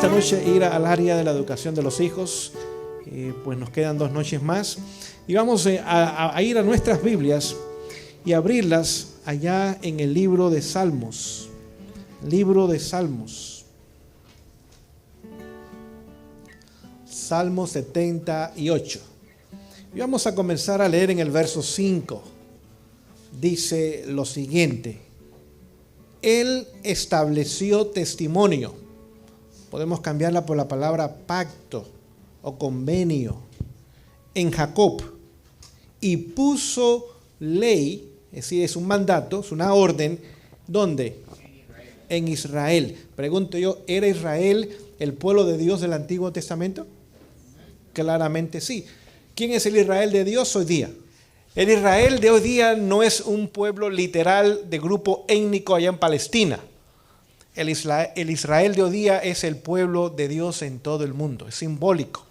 esta noche ir al área de la educación de los hijos. Pues nos quedan 2 noches más. Y vamos a ir a nuestras Biblias y abrirlas allá en el libro de Salmos. Libro de Salmos. Salmo 78. Y vamos a comenzar a leer en el verso 5. Dice lo siguiente: Él estableció testimonio. Podemos cambiarla por la palabra pacto o convenio en Jacob, y puso ley, es decir, es un mandato, es una orden. ¿Dónde? En Israel. Pregunto yo, ¿era Israel el pueblo de Dios del Antiguo Testamento? Claramente sí. ¿Quién es el Israel de Dios hoy día? El Israel de hoy día no es un pueblo literal de grupo étnico allá en Palestina. El Israel de hoy día es el pueblo de Dios en todo el mundo, es simbólico.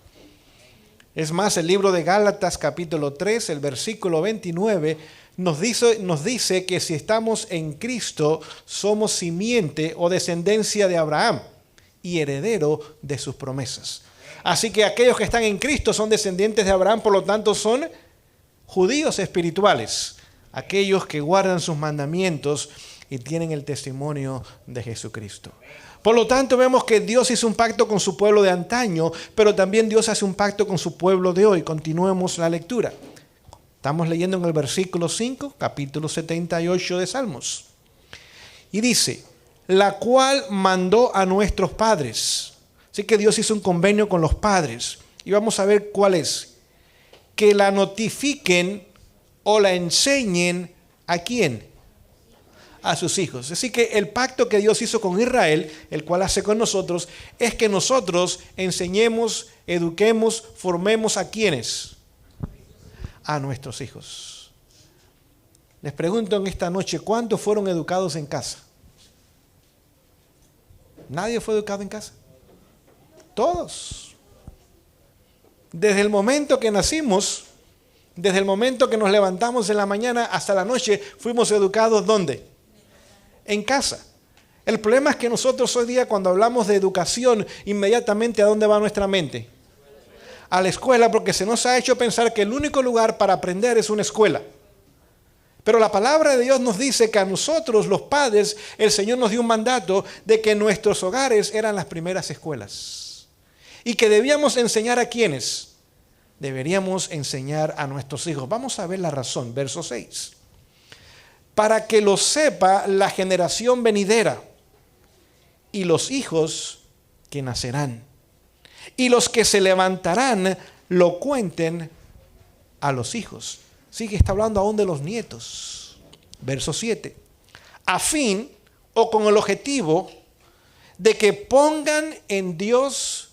Es más, el libro de Gálatas capítulo 3, el versículo 29, nos dice que si estamos en Cristo, somos simiente o descendencia de Abraham y heredero de sus promesas. Así que aquellos que están en Cristo son descendientes de Abraham, por lo tanto son judíos espirituales, aquellos que guardan sus mandamientos y tienen el testimonio de Jesucristo. Por lo tanto, vemos que Dios hizo un pacto con su pueblo de antaño, pero también Dios hace un pacto con su pueblo de hoy. Continuemos la lectura. Estamos leyendo en el versículo 5, capítulo 78 de Salmos. Y dice: la cual mandó a nuestros padres. Así que Dios hizo un convenio con los padres. Y vamos a ver cuál es. Que la notifiquen o la enseñen ¿a quién? A sus hijos. Así que el pacto que Dios hizo con Israel, el cual hace con nosotros, es que nosotros enseñemos, eduquemos, formemos ¿a quiénes? A nuestros hijos. Les pregunto en esta noche, ¿cuántos fueron educados en casa? ¿Nadie fue educado en casa? Todos. Desde el momento que nacimos, desde el momento que nos levantamos en la mañana hasta la noche, fuimos educados ¿dónde? En casa. El problema es que nosotros hoy día, cuando hablamos de educación, inmediatamente ¿a dónde va nuestra mente? A la escuela, porque se nos ha hecho pensar que el único lugar para aprender es una escuela. Pero la palabra de Dios nos dice que a nosotros, los padres, el Señor nos dio un mandato de que nuestros hogares eran las primeras escuelas. Y que debíamos enseñar ¿a quiénes? Deberíamos enseñar a nuestros hijos. Vamos a ver la razón, verso 6. Para que lo sepa la generación venidera y los hijos que nacerán. Y los que se levantarán lo cuenten a los hijos. Sí, que está hablando aún de los nietos. Verso 7. A fin o con el objetivo de que pongan en Dios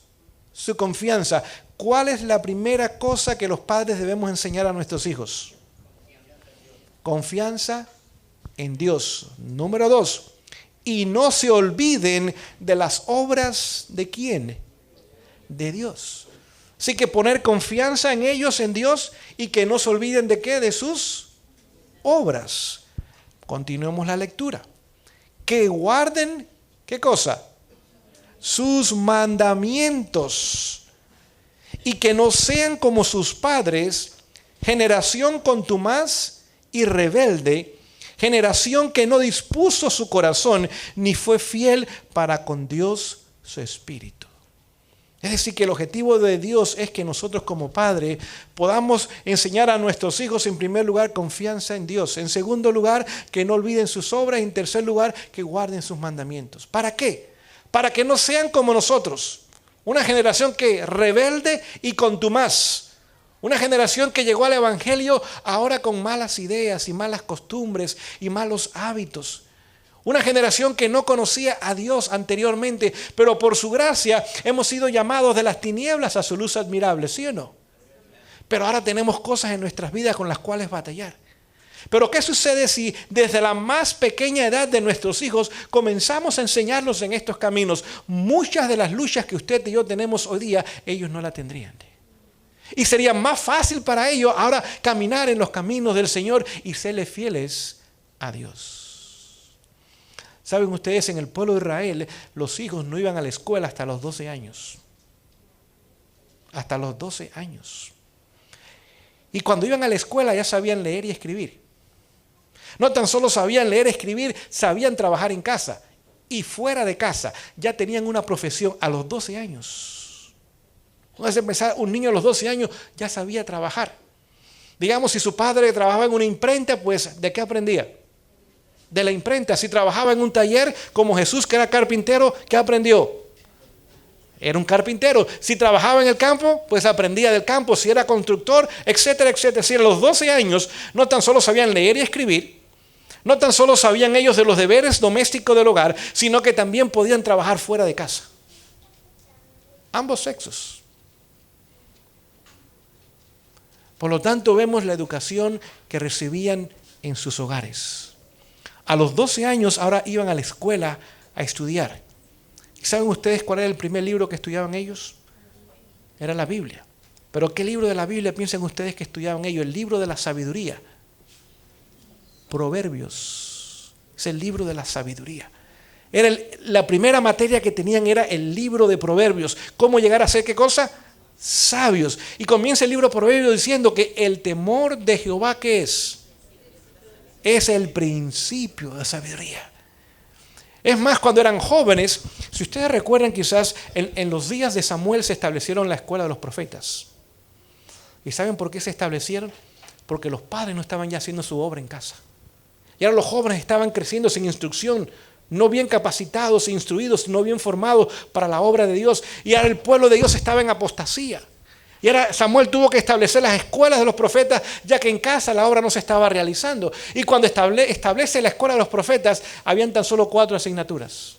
su confianza. ¿Cuál es la primera cosa que los padres debemos enseñar a nuestros hijos? Confianza en Dios. Número 2. Y no se olviden de las obras ¿de quién? De Dios. Así que poner confianza en ellos, en Dios, y que no se olviden ¿de qué? De sus obras. Continuemos la lectura. Que guarden, ¿qué cosa? Sus mandamientos. Y que no sean como sus padres, generación contumaz y rebelde, generación que no dispuso su corazón, ni fue fiel para con Dios su espíritu. Es decir, que el objetivo de Dios es que nosotros como padres podamos enseñar a nuestros hijos, en primer lugar, confianza en Dios. En segundo lugar, que no olviden sus obras. En tercer lugar, que guarden sus mandamientos. ¿Para qué? Para que no sean como nosotros. Una generación que rebelde y contumaz. Una generación que llegó al evangelio ahora con malas ideas y malas costumbres y malos hábitos. Una generación que no conocía a Dios anteriormente, pero por su gracia hemos sido llamados de las tinieblas a su luz admirable, ¿sí o no? Pero ahora tenemos cosas en nuestras vidas con las cuales batallar. Pero ¿qué sucede si desde la más pequeña edad de nuestros hijos comenzamos a enseñarlos en estos caminos? Muchas de las luchas que usted y yo tenemos hoy día, ellos no la tendrían. Y sería más fácil para ellos ahora caminar en los caminos del Señor y serle fieles a Dios. Saben ustedes, en el pueblo de Israel, los hijos no iban a la escuela hasta los 12 años. Hasta los 12 años. Y cuando iban a la escuela ya sabían leer y escribir. No tan solo sabían leer y escribir, sabían trabajar en casa. Y fuera de casa ya tenían una profesión a los 12 años. Un niño a los 12 años ya sabía trabajar. Digamos, si su padre trabajaba en una imprenta, pues ¿de qué aprendía? De la imprenta. Si trabajaba en un taller, como Jesús, que era carpintero, ¿qué aprendió? Era un carpintero. Si trabajaba en el campo, pues aprendía del campo. Si era constructor, etcétera, etcétera. Si a los 12 años no tan solo sabían leer y escribir, no tan solo sabían ellos de los deberes domésticos del hogar, sino que también podían trabajar fuera de casa. Ambos sexos. Por lo tanto, vemos la educación que recibían en sus hogares. A los 12 años ahora iban a la escuela a estudiar. ¿Y saben ustedes cuál era el primer libro que estudiaban ellos? Era la Biblia. ¿Pero qué libro de la Biblia piensan ustedes que estudiaban ellos? El libro de la sabiduría. Proverbios. Es el libro de la sabiduría. La primera materia que tenían era el libro de Proverbios. ¿Cómo llegar a ser qué cosa? Sabios. Y comienza el libro de Proverbios diciendo que el temor de Jehová, ¿qué es? Es el principio de la sabiduría. Es más, cuando eran jóvenes, si ustedes recuerdan, quizás en los días de Samuel se establecieron la escuela de los profetas. ¿Y saben por qué se establecieron? Porque los padres no estaban ya haciendo su obra en casa. Y ahora los jóvenes estaban creciendo sin instrucción, no bien capacitados, instruidos, no bien formados para la obra de Dios. Y ahora el pueblo de Dios estaba en apostasía. Y ahora Samuel tuvo que establecer las escuelas de los profetas, ya que en casa la obra no se estaba realizando. Y cuando establece la escuela de los profetas, habían tan solo 4 asignaturas.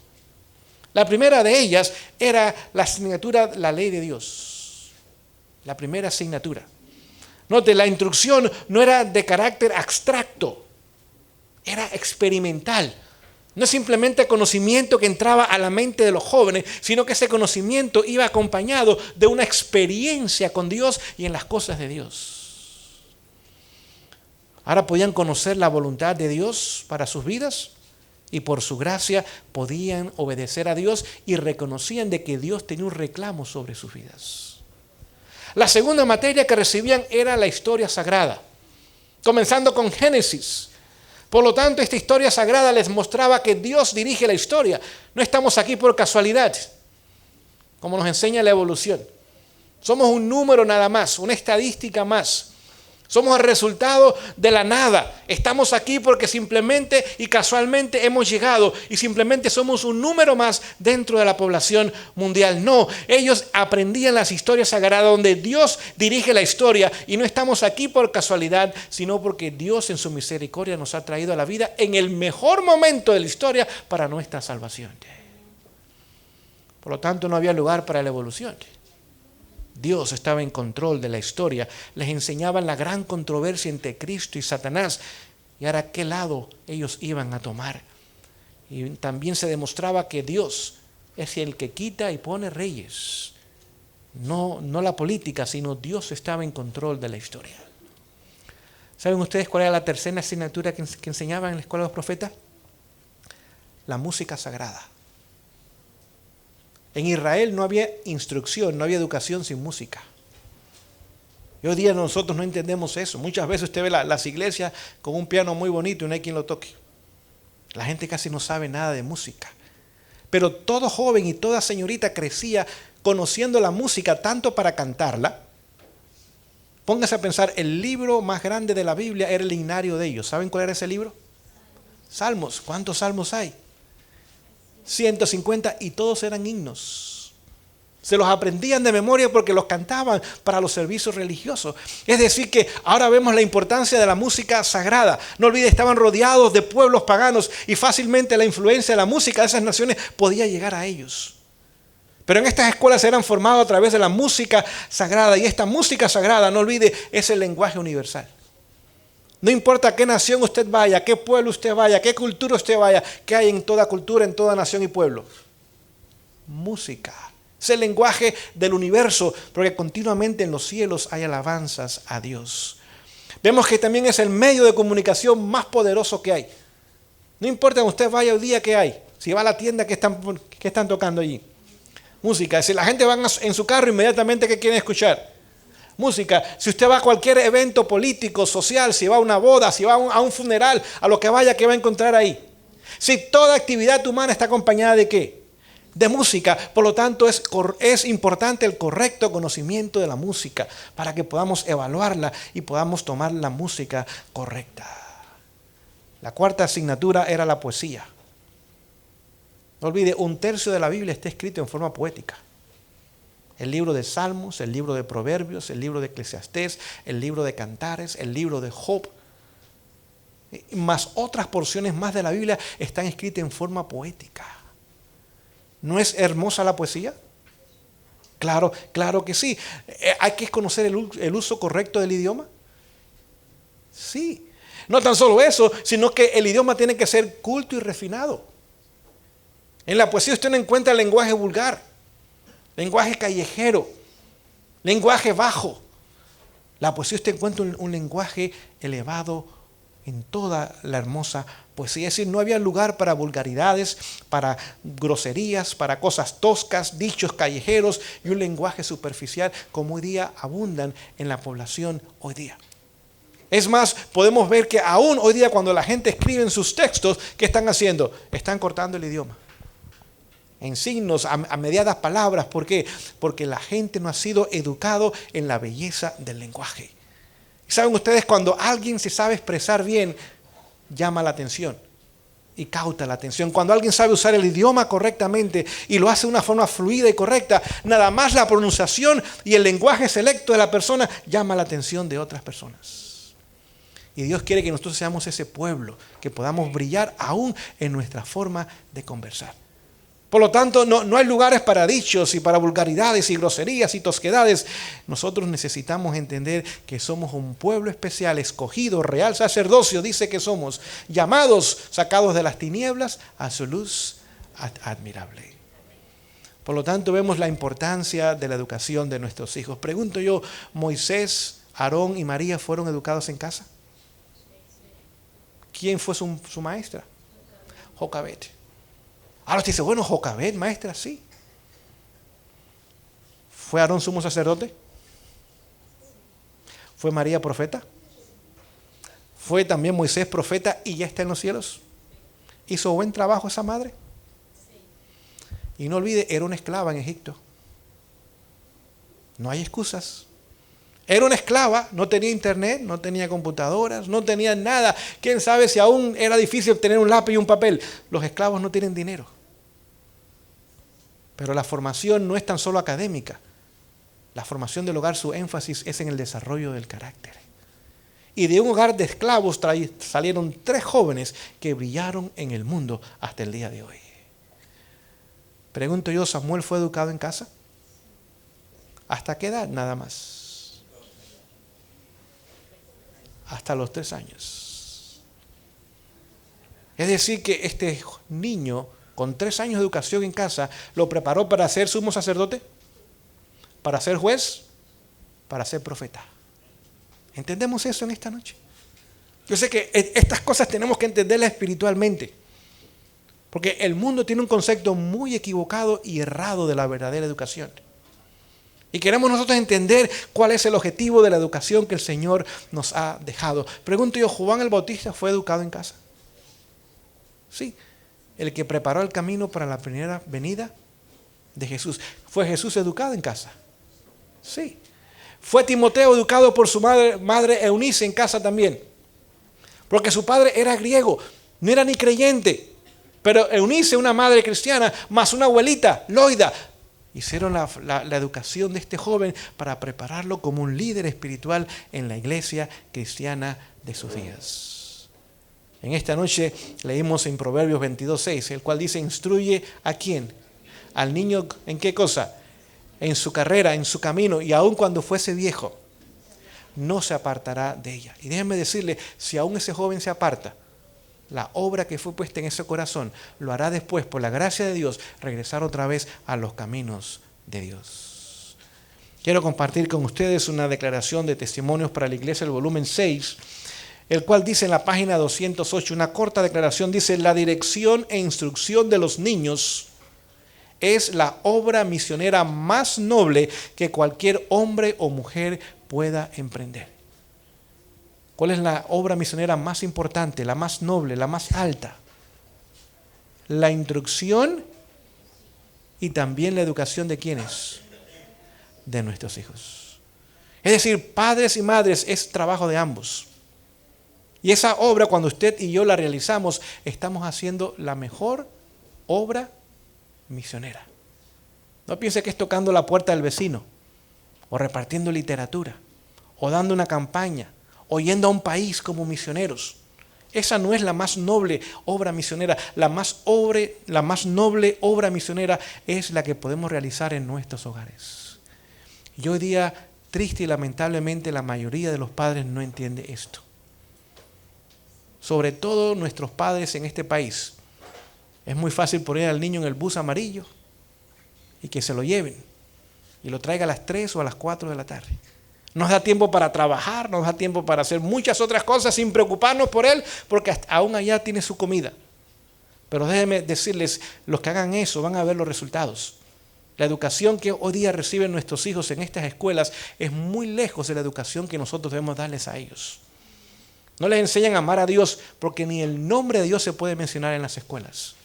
La primera de ellas era la asignatura, la ley de Dios. La primera asignatura. Note, la instrucción no era de carácter abstracto, era experimental. No es simplemente conocimiento que entraba a la mente de los jóvenes, sino que ese conocimiento iba acompañado de una experiencia con Dios y en las cosas de Dios. Ahora podían conocer la voluntad de Dios para sus vidas y por su gracia podían obedecer a Dios y reconocían de que Dios tenía un reclamo sobre sus vidas. La segunda materia que recibían era la historia sagrada, comenzando con Génesis. Por lo tanto, esta historia sagrada les mostraba que Dios dirige la historia. No estamos aquí por casualidad, como nos enseña la evolución. Somos un número nada más, una estadística más. Somos el resultado de la nada. Estamos aquí porque simplemente y casualmente hemos llegado y simplemente somos un número más dentro de la población mundial. No, ellos aprendían las historias sagradas donde Dios dirige la historia y no estamos aquí por casualidad, sino porque Dios en su misericordia nos ha traído a la vida en el mejor momento de la historia para nuestra salvación. Por lo tanto, no había lugar para la evolución. Dios estaba en control de la historia. Les enseñaban la gran controversia entre Cristo y Satanás. Y ahora, ¿qué lado ellos iban a tomar? Y también se demostraba que Dios es el que quita y pone reyes. No la política, sino Dios estaba en control de la historia. ¿Saben ustedes cuál era la tercera asignatura que enseñaban en la escuela de los profetas? La música sagrada. En Israel no había instrucción, no había educación sin música. Y hoy día nosotros no entendemos eso. Muchas veces usted ve las iglesias con un piano muy bonito y no hay quien lo toque. La gente casi no sabe nada de música. Pero todo joven y toda señorita crecía conociendo la música tanto para cantarla. Póngase a pensar, el libro más grande de la Biblia era el himnario de ellos. ¿Saben cuál era ese libro? Salmos. ¿Cuántos salmos hay? 150 y todos eran himnos. Se los aprendían de memoria porque los cantaban para los servicios religiosos. Es decir que ahora vemos la importancia de la música sagrada. No olvide, estaban rodeados de pueblos paganos y fácilmente la influencia de la música de esas naciones podía llegar a ellos. Pero en estas escuelas eran formados a través de la música sagrada y esta música sagrada, no olvide, es el lenguaje universal. No importa a qué nación usted vaya, a qué pueblo usted vaya, a qué cultura usted vaya, ¿qué hay en toda cultura, en toda nación y pueblo? Música. Es el lenguaje del universo, porque continuamente en los cielos hay alabanzas a Dios. Vemos que también es el medio de comunicación más poderoso que hay. No importa donde usted vaya hoy día qué hay. Si va a la tienda, ¿qué están tocando allí? Música. Si la gente va en su carro, inmediatamente ¿qué quieren escuchar? Música. Si usted va a cualquier evento político, social, si va a una boda, si va a un funeral, a lo que vaya, ¿qué va a encontrar ahí? Si toda actividad humana está acompañada ¿de qué? De música. Por lo tanto, es importante el correcto conocimiento de la música para que podamos evaluarla y podamos tomar la música correcta. La cuarta asignatura era la poesía. No olvide, 1/3 de la Biblia está escrito en forma poética. El libro de Salmos, el libro de Proverbios, el libro de Eclesiastés, el libro de Cantares, el libro de Job, más otras porciones más de la Biblia están escritas en forma poética. ¿No es hermosa la poesía? Claro, claro que sí. ¿Hay que conocer el uso correcto del idioma? Sí. No tan solo eso, sino que el idioma tiene que ser culto y refinado. En la poesía usted no encuentra el lenguaje vulgar, lenguaje callejero, lenguaje bajo. La poesía usted encuentra un lenguaje elevado en toda la hermosa poesía. Es decir, no había lugar para vulgaridades, para groserías, para cosas toscas, dichos callejeros y un lenguaje superficial como hoy día abundan en la población hoy día. Es más, podemos ver que aún hoy día cuando la gente escribe en sus textos, ¿qué están haciendo? Están cortando el idioma. En signos, a mediadas palabras. ¿Por qué? Porque la gente no ha sido educado en la belleza del lenguaje. ¿Saben ustedes? Cuando alguien se sabe expresar bien, llama la atención y cauta la atención. Cuando alguien sabe usar el idioma correctamente y lo hace de una forma fluida y correcta, nada más la pronunciación y el lenguaje selecto de la persona llama la atención de otras personas. Y Dios quiere que nosotros seamos ese pueblo, que podamos brillar aún en nuestra forma de conversar. Por lo tanto, no hay lugares para dichos y para vulgaridades y groserías y tosquedades. Nosotros necesitamos entender que somos un pueblo especial, escogido, real sacerdocio, dice que somos llamados, sacados de las tinieblas a su luz admirable. Por lo tanto, vemos la importancia de la educación de nuestros hijos. Pregunto yo, ¿Moisés, Aarón y María fueron educados en casa? ¿Quién fue su maestra? Jocabed. Ahora usted dice, bueno, Jocabed, maestra, sí. ¿Fue Aarón sumo sacerdote? ¿Fue María profeta? ¿Fue también Moisés profeta y ya está en los cielos? ¿Hizo buen trabajo esa madre? Y no olvide, era una esclava en Egipto. No hay excusas. Era una esclava, no tenía internet, no tenía computadoras, no tenía nada. ¿Quién sabe si aún era difícil obtener un lápiz y un papel? Los esclavos no tienen dinero. Pero la formación no es tan solo académica. La formación del hogar, su énfasis es en el desarrollo del carácter. Y de un hogar de esclavos salieron 3 jóvenes que brillaron en el mundo hasta el día de hoy. Pregunto yo, ¿Samuel fue educado en casa? ¿Hasta qué edad? Nada más. Hasta los 3 años. Es decir, que este niño, con 3 años de educación en casa, lo preparó para ser sumo sacerdote, para ser juez, para ser profeta. ¿Entendemos eso en esta noche? Yo sé que estas cosas tenemos que entenderlas espiritualmente, porque el mundo tiene un concepto muy equivocado y errado de la verdadera educación. Y queremos nosotros entender cuál es el objetivo de la educación que el Señor nos ha dejado. Pregunto yo, ¿Juan el Bautista fue educado en casa? Sí. El que preparó el camino para la primera venida de Jesús. ¿Fue Jesús educado en casa? Sí. ¿Fue Timoteo educado por su madre Eunice en casa también? Porque su padre era griego, no era ni creyente. Pero Eunice, una madre cristiana, más una abuelita, Loida, hicieron la educación de este joven para prepararlo como un líder espiritual en la iglesia cristiana de sus días. En esta noche leímos en Proverbios 22:6, el cual dice, instruye ¿a quién? Al niño, ¿en qué cosa? En su carrera, en su camino, y aun cuando fuese viejo, no se apartará de ella. Y déjenme decirle, si aún ese joven se aparta, la obra que fue puesta en ese corazón lo hará después, por la gracia de Dios, regresar otra vez a los caminos de Dios. Quiero compartir con ustedes una declaración de testimonios para la iglesia, el volumen 6. el cual dice en la página 208, una corta declaración, dice: la dirección e instrucción de los niños es la obra misionera más noble que cualquier hombre o mujer pueda emprender. ¿Cuál es la obra misionera más importante, la más noble, la más alta? La instrucción y también la educación de ¿quiénes? De nuestros hijos. Es decir, padres y madres, es trabajo de ambos. Y esa obra, cuando usted y yo la realizamos, estamos haciendo la mejor obra misionera. No piense que es tocando la puerta del vecino, o repartiendo literatura, o dando una campaña, o yendo a un país como misioneros. Esa no es la más noble obra misionera. La más noble obra misionera es la que podemos realizar en nuestros hogares. Y hoy día, triste y lamentablemente, la mayoría de los padres no entiende esto. Sobre todo nuestros padres en este país. Es muy fácil poner al niño en el bus amarillo y que se lo lleven y lo traiga a las 3 o a las 4 de la tarde. Nos da tiempo para trabajar, nos da tiempo para hacer muchas otras cosas sin preocuparnos por él, porque aún allá tiene su comida. Pero déjenme decirles, los que hagan eso van a ver los resultados. La educación que hoy día reciben nuestros hijos en estas escuelas es muy lejos de la educación que nosotros debemos darles a ellos. No les enseñan a amar a Dios, porque ni el nombre de Dios se puede mencionar en las escuelas.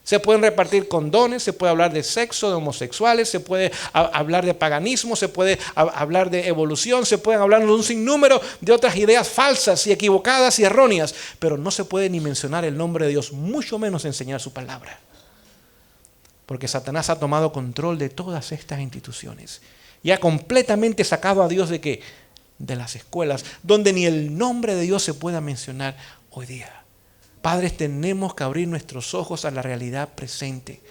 Se pueden repartir condones, se puede hablar de sexo, de homosexuales, se puede hablar de paganismo, se puede hablar de evolución, se pueden hablar de un sinnúmero de otras ideas falsas y equivocadas y erróneas, pero no se puede ni mencionar el nombre de Dios, mucho menos enseñar su palabra. Porque Satanás ha tomado control de todas estas instituciones y ha completamente sacado a Dios ¿de qué? De las escuelas, donde ni el nombre de Dios se pueda mencionar hoy día. Padres, tenemos que abrir nuestros ojos a la realidad presente.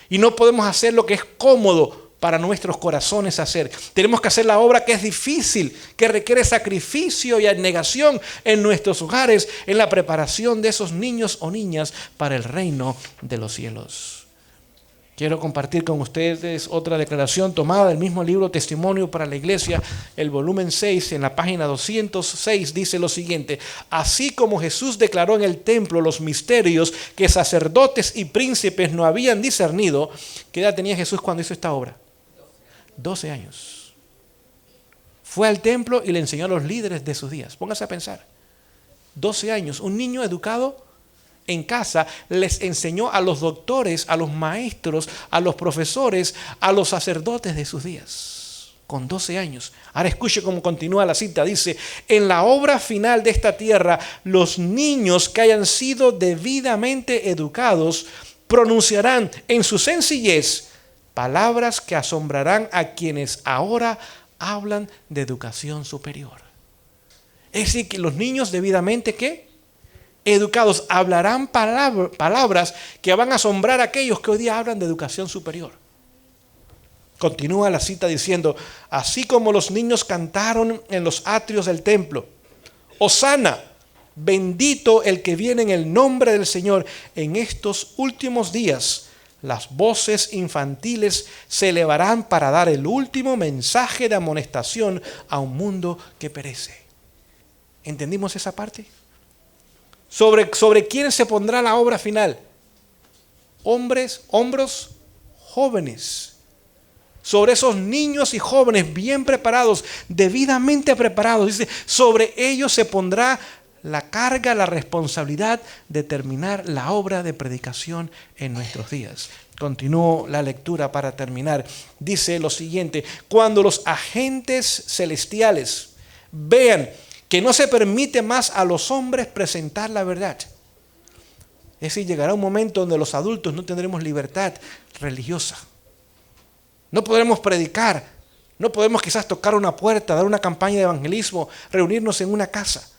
Y no podemos hacer lo que es cómodo para nuestros corazones hacer. Tenemos que hacer la obra que es difícil, que requiere sacrificio y abnegación en nuestros hogares, en la preparación de esos niños o niñas para el reino de los cielos. Quiero compartir con ustedes otra declaración tomada del mismo libro Testimonio para la Iglesia, el volumen 6, en la página 206, dice lo siguiente: así como Jesús declaró en el templo los misterios que sacerdotes y príncipes no habían discernido. ¿Qué edad tenía Jesús cuando hizo esta obra? 12 años. Fue al templo y le enseñó a los líderes de sus días. Póngase a pensar. 12 años, un niño educado en casa les enseñó a los doctores, a los maestros, a los profesores, a los sacerdotes de sus días, con 12 años. Ahora escuche cómo continúa la cita, dice: en la obra final de esta tierra, los niños que hayan sido debidamente educados pronunciarán en su sencillez palabras que asombrarán a quienes ahora hablan de educación superior. Es decir, que los niños debidamente, ¿qué? Educados, hablarán palabras que van a asombrar a aquellos que hoy día hablan de educación superior. Continúa la cita diciendo: así como los niños cantaron en los atrios del templo, Hosana, bendito el que viene en el nombre del Señor, en estos últimos días las voces infantiles se elevarán para dar el último mensaje de amonestación a un mundo que perece. ¿Entendimos esa parte? ¿Sobre quién se pondrá la obra final? Hombros jóvenes. Sobre esos niños y jóvenes bien preparados, debidamente preparados. Dice, sobre ellos se pondrá la carga, la responsabilidad de terminar la obra de predicación en nuestros días. Continúo la lectura para terminar. Dice lo siguiente: cuando los agentes celestiales vean que no se permite más a los hombres presentar la verdad. Es decir, llegará un momento donde los adultos no tendremos libertad religiosa. No podremos predicar, no podemos quizás tocar una puerta, dar una campaña de evangelismo, reunirnos en una casa.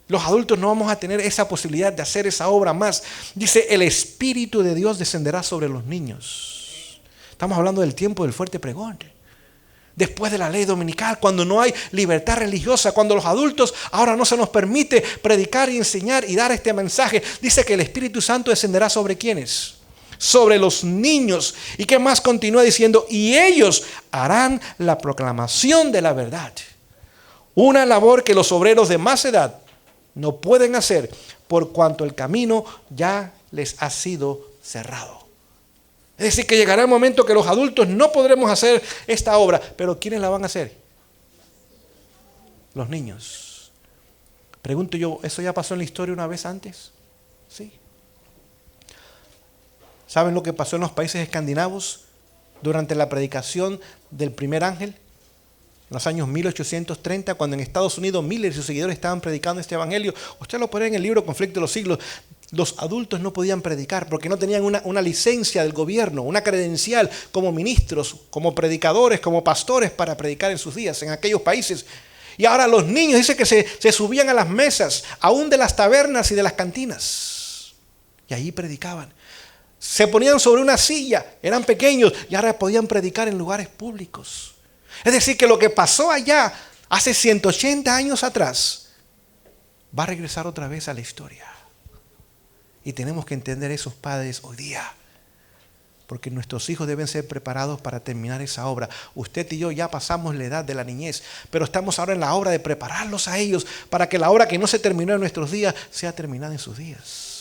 Los adultos no vamos a tener esa posibilidad de hacer esa obra más. Dice, el Espíritu de Dios descenderá sobre los niños. Estamos hablando del tiempo del fuerte pregón. Después de la ley dominical, cuando no hay libertad religiosa, cuando los adultos ahora no se nos permite predicar y enseñar y dar este mensaje, dice que el Espíritu Santo descenderá sobre ¿quiénes? Sobre los niños. ¿Y qué más continúa diciendo? Y ellos harán la proclamación de la verdad. Una labor que los obreros de más edad no pueden hacer por cuanto el camino ya les ha sido cerrado. Es decir, que llegará el momento que los adultos no podremos hacer esta obra, pero ¿quiénes la van a hacer? Los niños. Pregunto yo, ¿eso ya pasó en la historia una vez antes? Sí. ¿Saben lo que pasó en los países escandinavos durante la predicación del primer ángel? En los años 1830, cuando en Estados Unidos miles de sus seguidores estaban predicando este evangelio. Usted lo puede ver en el libro Conflicto de los Siglos. Los adultos no podían predicar porque no tenían una licencia del gobierno, una credencial como ministros, como predicadores, como pastores para predicar en sus días en aquellos países. Y ahora los niños, dice que se subían a las mesas, aún de las tabernas y de las cantinas. Y allí predicaban. Se ponían sobre una silla, eran pequeños y ahora podían predicar en lugares públicos. Es decir, que lo que pasó allá hace 180 años atrás va a regresar otra vez a la historia. Y tenemos que entender esos padres hoy día, porque nuestros hijos deben ser preparados para terminar esa obra. Usted y yo ya pasamos la edad de la niñez, pero estamos ahora en la obra de prepararlos a ellos para que la obra que no se terminó en nuestros días sea terminada en sus días.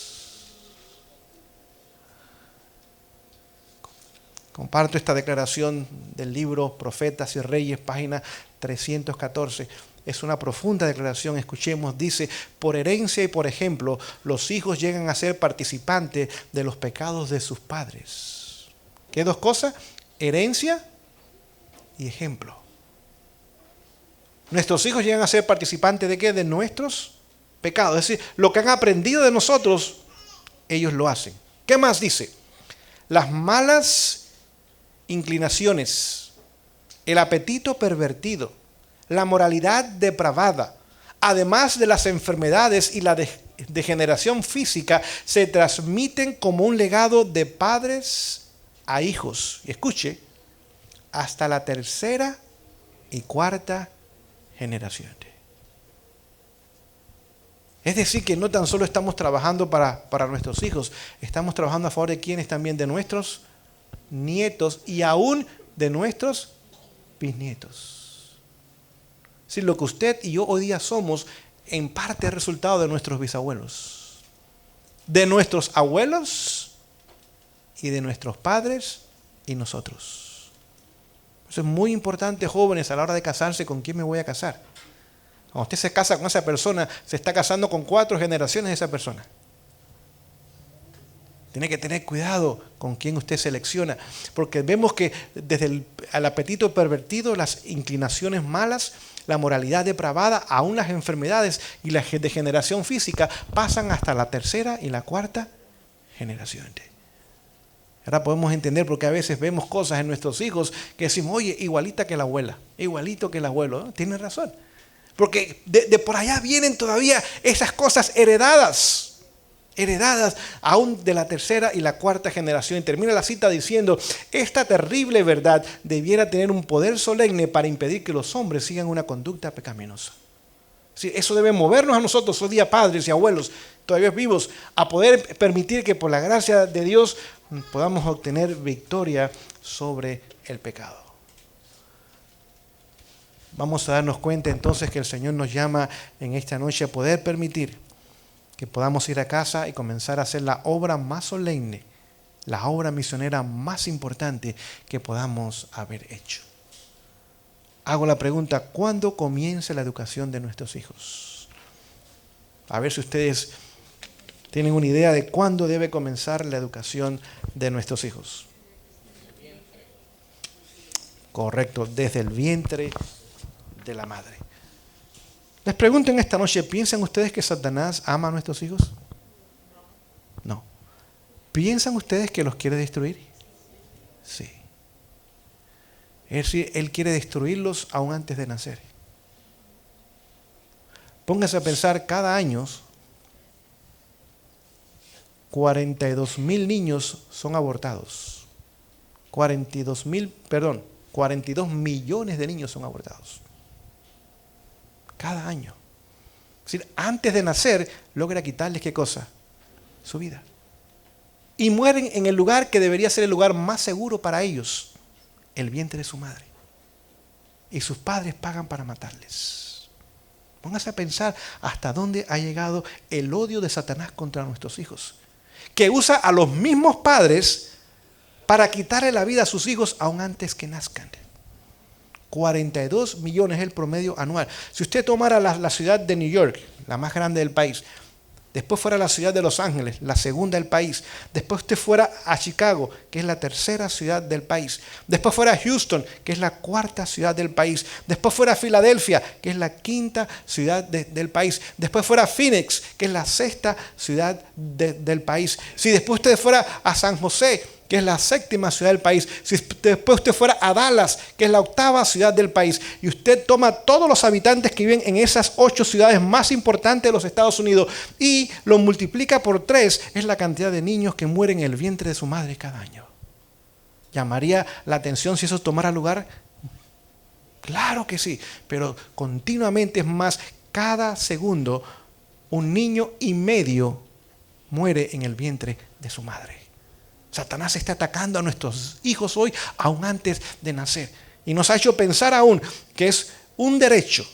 Comparto esta declaración del libro Profetas y Reyes, página 314. Es una profunda declaración, escuchemos, dice: por herencia y por ejemplo, los hijos llegan a ser participantes de los pecados de sus padres. ¿Qué dos cosas? Herencia y ejemplo. Nuestros hijos llegan a ser participantes ¿de qué? De nuestros pecados. Es decir, lo que han aprendido de nosotros, ellos lo hacen. ¿Qué más dice? Las malas inclinaciones, el apetito pervertido, la moralidad depravada, además de las enfermedades y la degeneración física, se transmiten como un legado de padres a hijos. Y escuche, hasta la tercera y cuarta generación. Es decir, que no tan solo estamos trabajando para nuestros hijos, estamos trabajando a favor de quienes también, de nuestros nietos y aún de nuestros bisnietos. Si lo que usted y yo hoy día somos, en parte es resultado de nuestros bisabuelos, de nuestros abuelos y de nuestros padres y nosotros. Eso es muy importante, jóvenes, a la hora de casarse, ¿con quién me voy a casar? Cuando usted se casa con esa persona, se está casando con 4 generaciones de esa persona. Tiene que tener cuidado con quién usted selecciona, porque vemos que desde el apetito pervertido, las inclinaciones malas, la moralidad depravada, aún las enfermedades y la degeneración física pasan hasta la tercera y la cuarta generación. Ahora podemos entender porque a veces vemos cosas en nuestros hijos que decimos, oye, igualita que la abuela, igualito que el abuelo. ¿No? Tiene razón, porque de por allá vienen todavía esas cosas heredadas aún de la tercera y la cuarta generación. Y termina la cita diciendo: esta terrible verdad debiera tener un poder solemne para impedir que los hombres sigan una conducta pecaminosa. Sí, eso debe movernos a nosotros, hoy día padres y abuelos todavía vivos, a poder permitir que por la gracia de Dios podamos obtener victoria sobre el pecado. Vamos a darnos cuenta entonces que el Señor nos llama en esta noche a poder permitir que podamos ir a casa y comenzar a hacer la obra más solemne, la obra misionera más importante que podamos haber hecho. Hago la pregunta: ¿cuándo comienza la educación de nuestros hijos? A ver si ustedes tienen una idea de cuándo debe comenzar la educación de nuestros hijos. Correcto, desde el vientre de la madre. Les pregunto en esta noche, ¿piensan ustedes que Satanás ama a nuestros hijos? No. ¿Piensan ustedes que los quiere destruir? Sí. Es decir, Él quiere destruirlos aún antes de nacer. Pónganse a pensar, cada año 42,000 niños son abortados. 42 millones de niños son abortados. Cada año. Es decir, antes de nacer, logra quitarles ¿qué cosa? Su vida. Y mueren en el lugar que debería ser el lugar más seguro para ellos, el vientre de su madre. Y sus padres pagan para matarles. Póngase a pensar hasta dónde ha llegado el odio de Satanás contra nuestros hijos, que usa a los mismos padres para quitarle la vida a sus hijos aún antes que nazcan. 42 millones es el promedio anual. Si usted tomara la ciudad de New York, la más grande del país, después fuera la ciudad de Los Ángeles, la segunda del país, después usted fuera a Chicago, que es la tercera ciudad del país, después fuera a Houston, que es la cuarta ciudad del país, después fuera a Filadelfia, que es la quinta ciudad del país, después fuera a Phoenix, que es la sexta ciudad del país, si después usted fuera a San José, que es la séptima ciudad del país, si después usted fuera a Dallas, que es la octava ciudad del país, y usted toma todos los habitantes que viven en esas 8 ciudades más importantes de los Estados Unidos y lo multiplica por 3, es la cantidad de niños que mueren en el vientre de su madre cada año. ¿Llamaría la atención si eso tomara lugar? Claro que sí, pero continuamente es más, cada segundo 1,5 niños muere en el vientre de su madre. Satanás está atacando a nuestros hijos hoy, aún antes de nacer. Y nos ha hecho pensar aún que es un derecho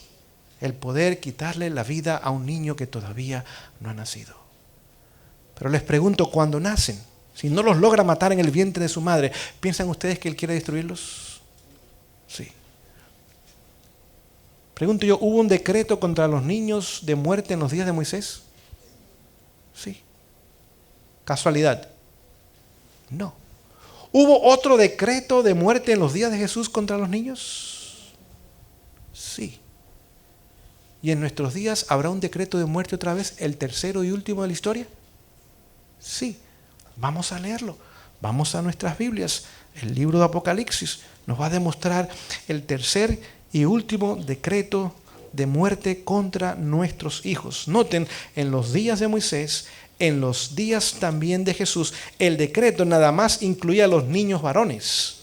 el poder quitarle la vida a un niño que todavía no ha nacido. Pero les pregunto, cuando nacen, si no los logra matar en el vientre de su madre, ¿piensan ustedes que Él quiere destruirlos? Sí. Pregunto yo, ¿hubo un decreto contra los niños de muerte en los días de Moisés? Sí. ¿Casualidad? No. ¿Hubo otro decreto de muerte en los días de Jesús contra los niños? Sí. ¿Y en nuestros días habrá un decreto de muerte otra vez, el tercero y último de la historia? Sí. Vamos a leerlo. Vamos a nuestras Biblias. El libro de Apocalipsis nos va a demostrar el tercer y último decreto de muerte contra nuestros hijos. Noten, en los días de Moisés, en los días también de Jesús, el decreto nada más incluía a los niños varones.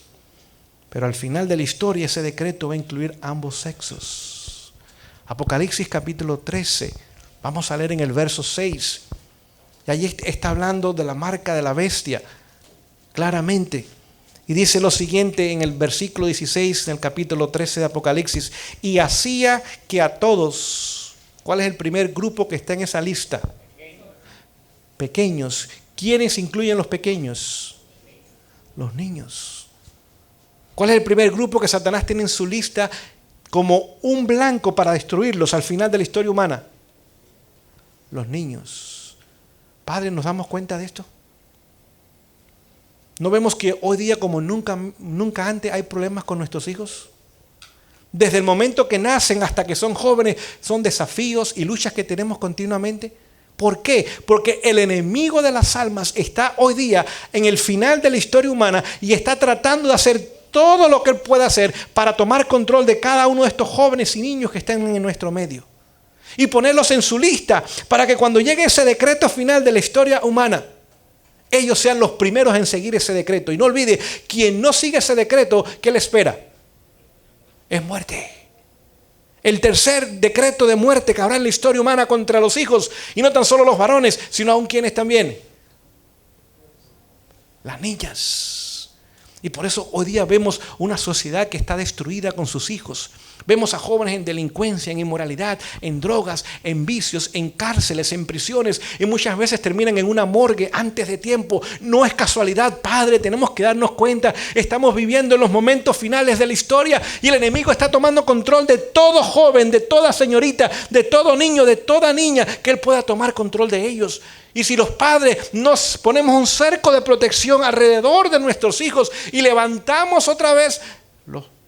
Pero al final de la historia ese decreto va a incluir ambos sexos. Apocalipsis capítulo 13, vamos a leer en el verso 6. Y allí está hablando de la marca de la bestia, claramente. Y dice lo siguiente en el versículo 16 del capítulo 13 de Apocalipsis. Y hacía que a todos, ¿cuál es el primer grupo que está en esa lista? Pequeños. ¿Quiénes incluyen los pequeños? Los niños. ¿Cuál es el primer grupo que Satanás tiene en su lista como un blanco para destruirlos al final de la historia humana? Los niños. Padre, ¿nos damos cuenta de esto? ¿No vemos que hoy día como nunca antes hay problemas con nuestros hijos? Desde el momento que nacen hasta que son jóvenes son desafíos y luchas que tenemos continuamente. ¿Por qué? Porque el enemigo de las almas está hoy día en el final de la historia humana y está tratando de hacer todo lo que él pueda hacer para tomar control de cada uno de estos jóvenes y niños que están en nuestro medio. Y ponerlos en su lista para que cuando llegue ese decreto final de la historia humana, ellos sean los primeros en seguir ese decreto. Y no olvide, quien no sigue ese decreto, ¿qué le espera? Es muerte. El tercer decreto de muerte que habrá en la historia humana contra los hijos, y no tan solo los varones, sino aún quienes también, las niñas. Y por eso hoy día vemos una sociedad que está destruida con sus hijos. Vemos a jóvenes en delincuencia, en inmoralidad, en drogas, en vicios, en cárceles, en prisiones, y muchas veces terminan en una morgue antes de tiempo. No es casualidad, Padre, tenemos que darnos cuenta. Estamos viviendo en los momentos finales de la historia y el enemigo está tomando control de todo joven, de toda señorita, de todo niño, de toda niña, que él pueda tomar control de ellos. Y si los padres nos ponemos un cerco de protección alrededor de nuestros hijos y levantamos otra vez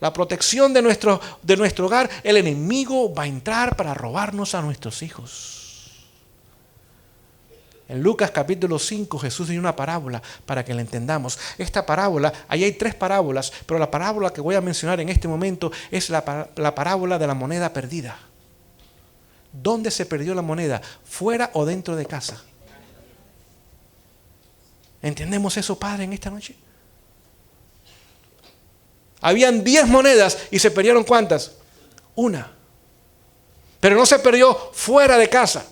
la protección de nuestro hogar, el enemigo va a entrar para robarnos a nuestros hijos. En Lucas capítulo 5 Jesús dio una parábola para que la entendamos. Esta parábola, ahí hay 3 parábolas, pero la parábola que voy a mencionar en este momento es la parábola de la moneda perdida. ¿Dónde se perdió la moneda? ¿Fuera o dentro de casa? ¿Entendemos eso, Padre, en esta noche? Habían 10 monedas y se perdieron ¿cuántas? 1. Pero no se perdió fuera de casa.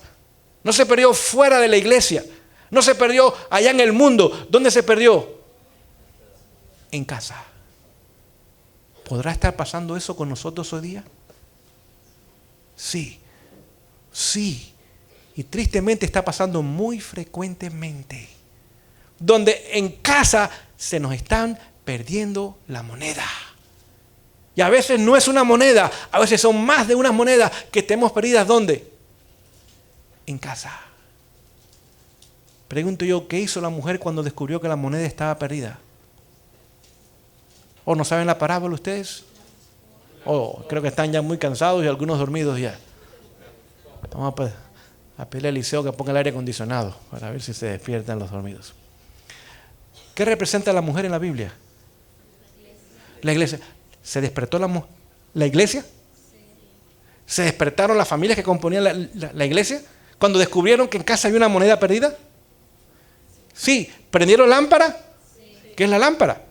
No se perdió fuera de la iglesia. No se perdió allá en el mundo. ¿Dónde se perdió? En casa. ¿Podrá estar pasando eso con nosotros hoy día? Sí. Sí, y tristemente está pasando muy frecuentemente, donde en casa se nos están perdiendo la moneda. Y a veces no es una moneda, a veces son más de una moneda que tenemos perdidas. ¿Dónde? En casa. Pregunto yo, ¿qué hizo la mujer cuando descubrió que la moneda estaba perdida? ¿O no saben la parábola ustedes? Creo que están ya muy cansados y algunos dormidos ya. Vamos a pedirle a Eliseo que ponga el aire acondicionado para ver si se despiertan los dormidos. ¿Qué representa la mujer en la Biblia? La iglesia. ¿Se despertó la iglesia? ¿Se despertaron las familias que componían la iglesia? Cuando descubrieron que en casa había una moneda perdida. Sí. ¿Prendieron lámpara? ¿Qué es la lámpara?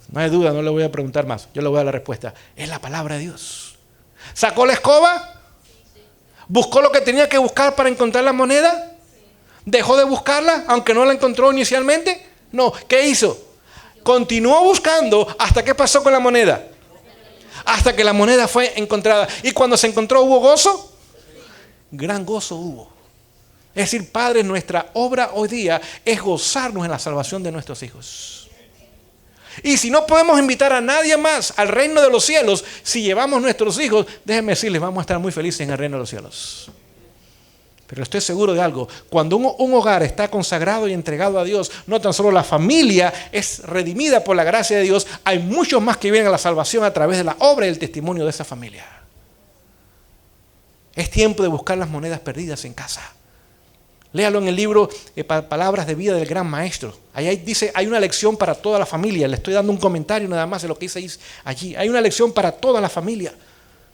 No hay duda, no le voy a preguntar más. Yo le voy a dar la respuesta. Es la palabra de Dios. ¿Sacó la escoba? ¿Buscó lo que tenía que buscar para encontrar la moneda? ¿Dejó de buscarla aunque no la encontró inicialmente? No. ¿Qué hizo? Continuó buscando hasta que pasó con la moneda. Hasta que la moneda fue encontrada. Y cuando se encontró, ¿hubo gozo? Gran gozo hubo. Es decir, Padre, nuestra obra hoy día es gozarnos en la salvación de nuestros hijos. Y si no podemos invitar a nadie más al reino de los cielos, si llevamos nuestros hijos, déjenme decirles, vamos a estar muy felices en el reino de los cielos. Pero estoy seguro de algo, cuando un hogar está consagrado y entregado a Dios, no tan solo la familia es redimida por la gracia de Dios, hay muchos más que vienen a la salvación a través de la obra y el testimonio de esa familia. Es tiempo de buscar las monedas perdidas en casa. Léalo en el libro Palabras de Vida del Gran Maestro. Ahí dice, hay una lección para toda la familia. Le estoy dando un comentario nada más de lo que dice allí. Hay una lección para toda la familia.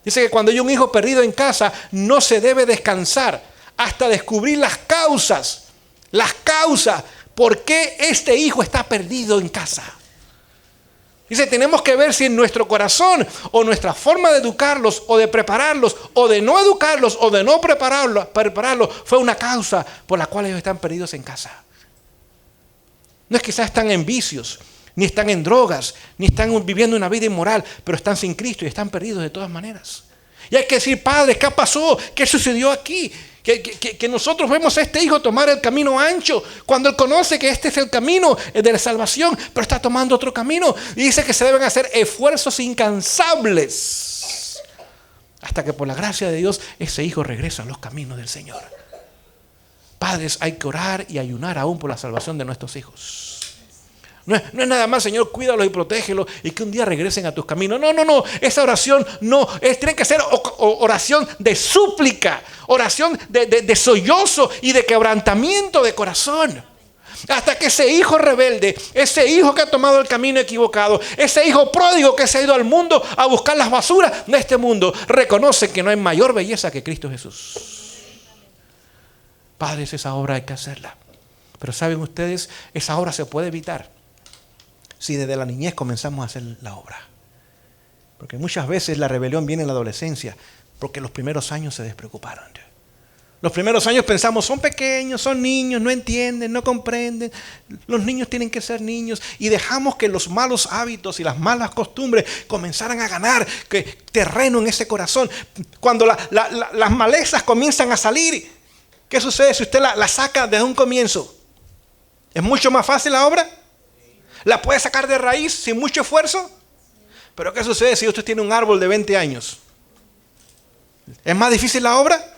Dice que cuando hay un hijo perdido en casa, no se debe descansar hasta descubrir las causas por qué este hijo está perdido en casa. Dice, tenemos que ver si en nuestro corazón o nuestra forma de educarlos o de prepararlos o de no educarlos o de no prepararlos fue una causa por la cual ellos están perdidos en casa. No es que quizás están en vicios, ni están en drogas, ni están viviendo una vida inmoral, pero están sin Cristo y están perdidos de todas maneras. Y hay que decir, Padre, ¿qué pasó? ¿Qué sucedió aquí? Que nosotros vemos a este hijo tomar el camino ancho, cuando él conoce que este es el camino de la salvación, pero está tomando otro camino. Y dice que se deben hacer esfuerzos incansables hasta que por la gracia de Dios ese hijo regresa a los caminos del Señor. Padres, hay que orar y ayunar aún por la salvación de nuestros hijos. No es nada más, Señor, cuídalos y protégelos y que un día regresen a tus caminos. No. Esa oración tiene que ser oración de súplica, oración de sollozo y de quebrantamiento de corazón. Hasta que ese hijo rebelde, ese hijo que ha tomado el camino equivocado, ese hijo pródigo que se ha ido al mundo a buscar las basuras de este mundo, reconoce que no hay mayor belleza que Cristo Jesús. Padres, esa obra hay que hacerla. Pero ¿saben ustedes? Esa obra se puede evitar si desde la niñez comenzamos a hacer la obra. Porque muchas veces la rebelión viene en la adolescencia, porque los primeros años se despreocuparon. Los primeros años pensamos, son pequeños, son niños, no entienden, no comprenden. Los niños tienen que ser niños. Y dejamos que los malos hábitos y las malas costumbres comenzaran a ganar terreno en ese corazón. Cuando las malezas comienzan a salir, ¿qué sucede si usted la saca desde un comienzo? ¿Es mucho más fácil la obra? ¿La puede sacar de raíz sin mucho esfuerzo? Pero ¿qué sucede si usted tiene un árbol de 20 años? ¿Es más difícil la obra?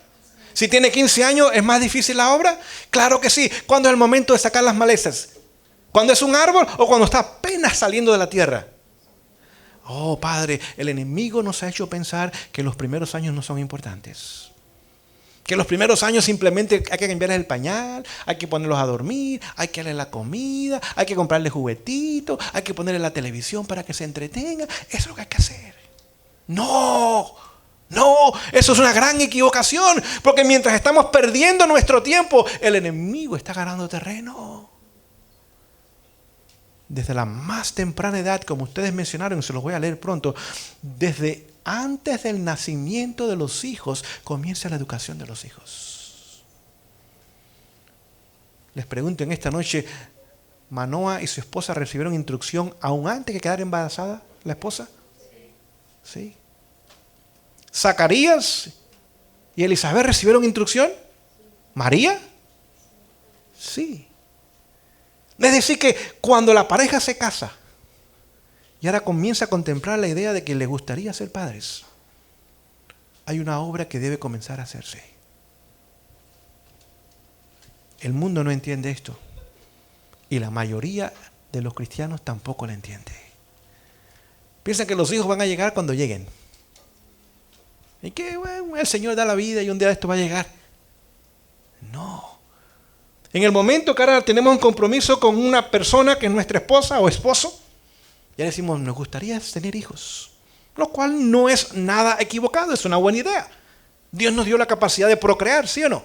Si tiene 15 años, ¿es más difícil la obra? Claro que sí. ¿Cuándo es el momento de sacar las malezas? ¿Cuando es un árbol o cuando está apenas saliendo de la tierra? Oh, Padre, el enemigo nos ha hecho pensar que los primeros años no son importantes. Que los primeros años simplemente hay que cambiarles el pañal, hay que ponerlos a dormir, hay que darle la comida, hay que comprarle juguetitos, hay que ponerle la televisión para que se entretenga. Eso es lo que hay que hacer. No, eso es una gran equivocación, porque mientras estamos perdiendo nuestro tiempo, el enemigo está ganando terreno. Desde la más temprana edad, como ustedes mencionaron, se los voy a leer pronto, desde antes del nacimiento de los hijos, comienza la educación de los hijos. Les pregunto en esta noche, ¿Manoa y su esposa recibieron instrucción aún antes de quedar embarazada la esposa? Sí. ¿Zacarías y Elizabeth recibieron instrucción? ¿María? Sí. Es decir, que cuando la pareja se casa y ahora comienza a contemplar la idea de que le gustaría ser padres, hay una obra que debe comenzar a hacerse. El mundo no entiende esto y la mayoría de los cristianos tampoco lo entiende. Piensan que los hijos van a llegar cuando lleguen y que bueno, el Señor da la vida y un día esto va a llegar. No. En el momento que ahora tenemos un compromiso con una persona que es nuestra esposa o esposo, ya decimos, nos gustaría tener hijos, lo cual no es nada equivocado, es una buena idea. Dios nos dio la capacidad de procrear, ¿sí o no?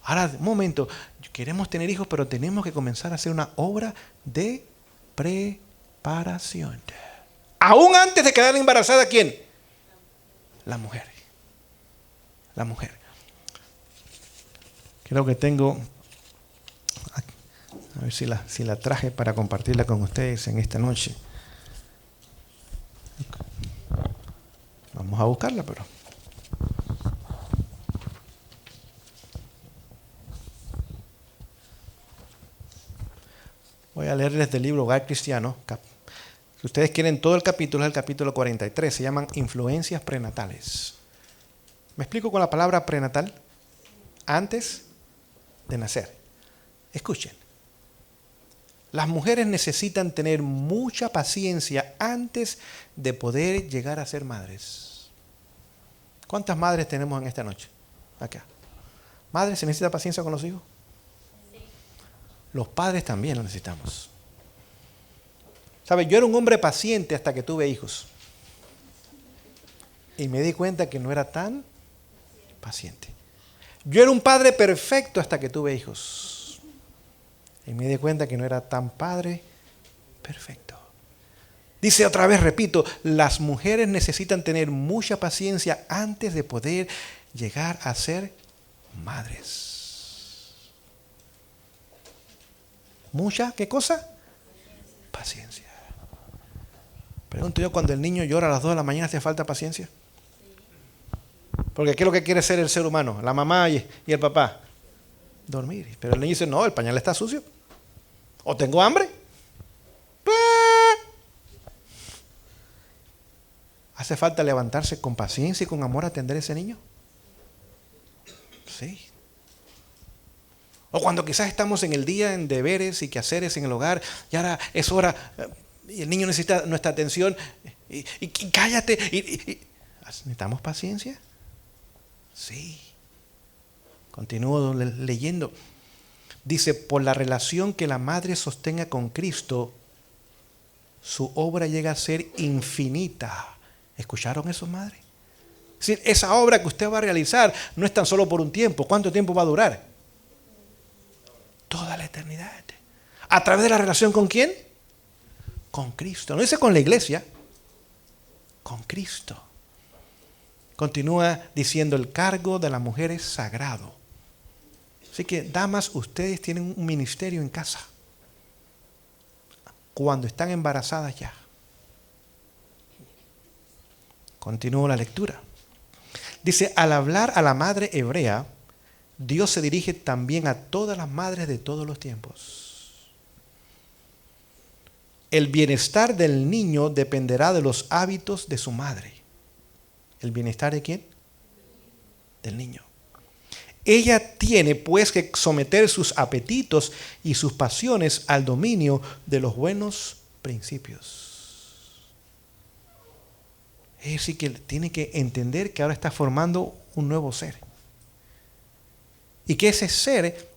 Ahora, un momento, queremos tener hijos, pero tenemos que comenzar a hacer una obra de preparación. Aún antes de quedar embarazada, ¿quién? La mujer. La mujer. Creo que tengo, a ver si la traje para compartirla con ustedes en esta noche. Vamos a buscarla, pero... Voy a leerles del libro Hogar Cristiano. Si ustedes quieren todo el capítulo, es el capítulo 43. Se llaman influencias prenatales. ¿Me explico con la palabra prenatal? Antes de nacer. Escuchen. Las mujeres necesitan tener mucha paciencia antes de poder llegar a ser madres. ¿Cuántas madres tenemos en esta noche? Acá. ¿Madres, se necesita paciencia con los hijos? Los padres también lo necesitamos. ¿Sabe? Yo era un hombre paciente hasta que tuve hijos. Y me di cuenta que no era tan paciente. Yo era un padre perfecto hasta que tuve hijos. Y me di cuenta que no era tan padre perfecto. Dice otra vez, repito, las mujeres necesitan tener mucha paciencia antes de poder llegar a ser madres. ¿Mucha qué cosa? Paciencia. Pregunto yo, cuando el niño llora a las 2 de la mañana, ¿hace falta paciencia? Porque ¿qué es lo que quiere ser el ser humano? La mamá y el papá. Dormir. Pero el niño dice, no, el pañal está sucio. ¿O tengo hambre? ¿Hace falta levantarse con paciencia y con amor a atender a ese niño? Sí. O cuando quizás estamos en el día en deberes y quehaceres en el hogar, y ahora es hora, y el niño necesita nuestra atención, y cállate. ¿Necesitamos paciencia? Sí. Continúo leyendo. Dice, por la relación que la madre sostenga con Cristo, su obra llega a ser infinita. ¿Escucharon eso, madre? Es decir, esa obra que usted va a realizar no es tan solo por un tiempo. ¿Cuánto tiempo va a durar? Toda la eternidad. ¿A través de la relación con quién? Con Cristo. No dice con la iglesia. Con Cristo. Continúa diciendo, el cargo de la mujer es sagrado. Así que, damas, ustedes tienen un ministerio en casa. Cuando están embarazadas ya. Continúo la lectura. Dice, al hablar a la madre hebrea, Dios se dirige también a todas las madres de todos los tiempos. El bienestar del niño dependerá de los hábitos de su madre. ¿El bienestar de quién? Del niño. Ella tiene pues que someter sus apetitos y sus pasiones al dominio de los buenos principios. Es decir, que tiene que entender que ahora está formando un nuevo ser. Y que ese ser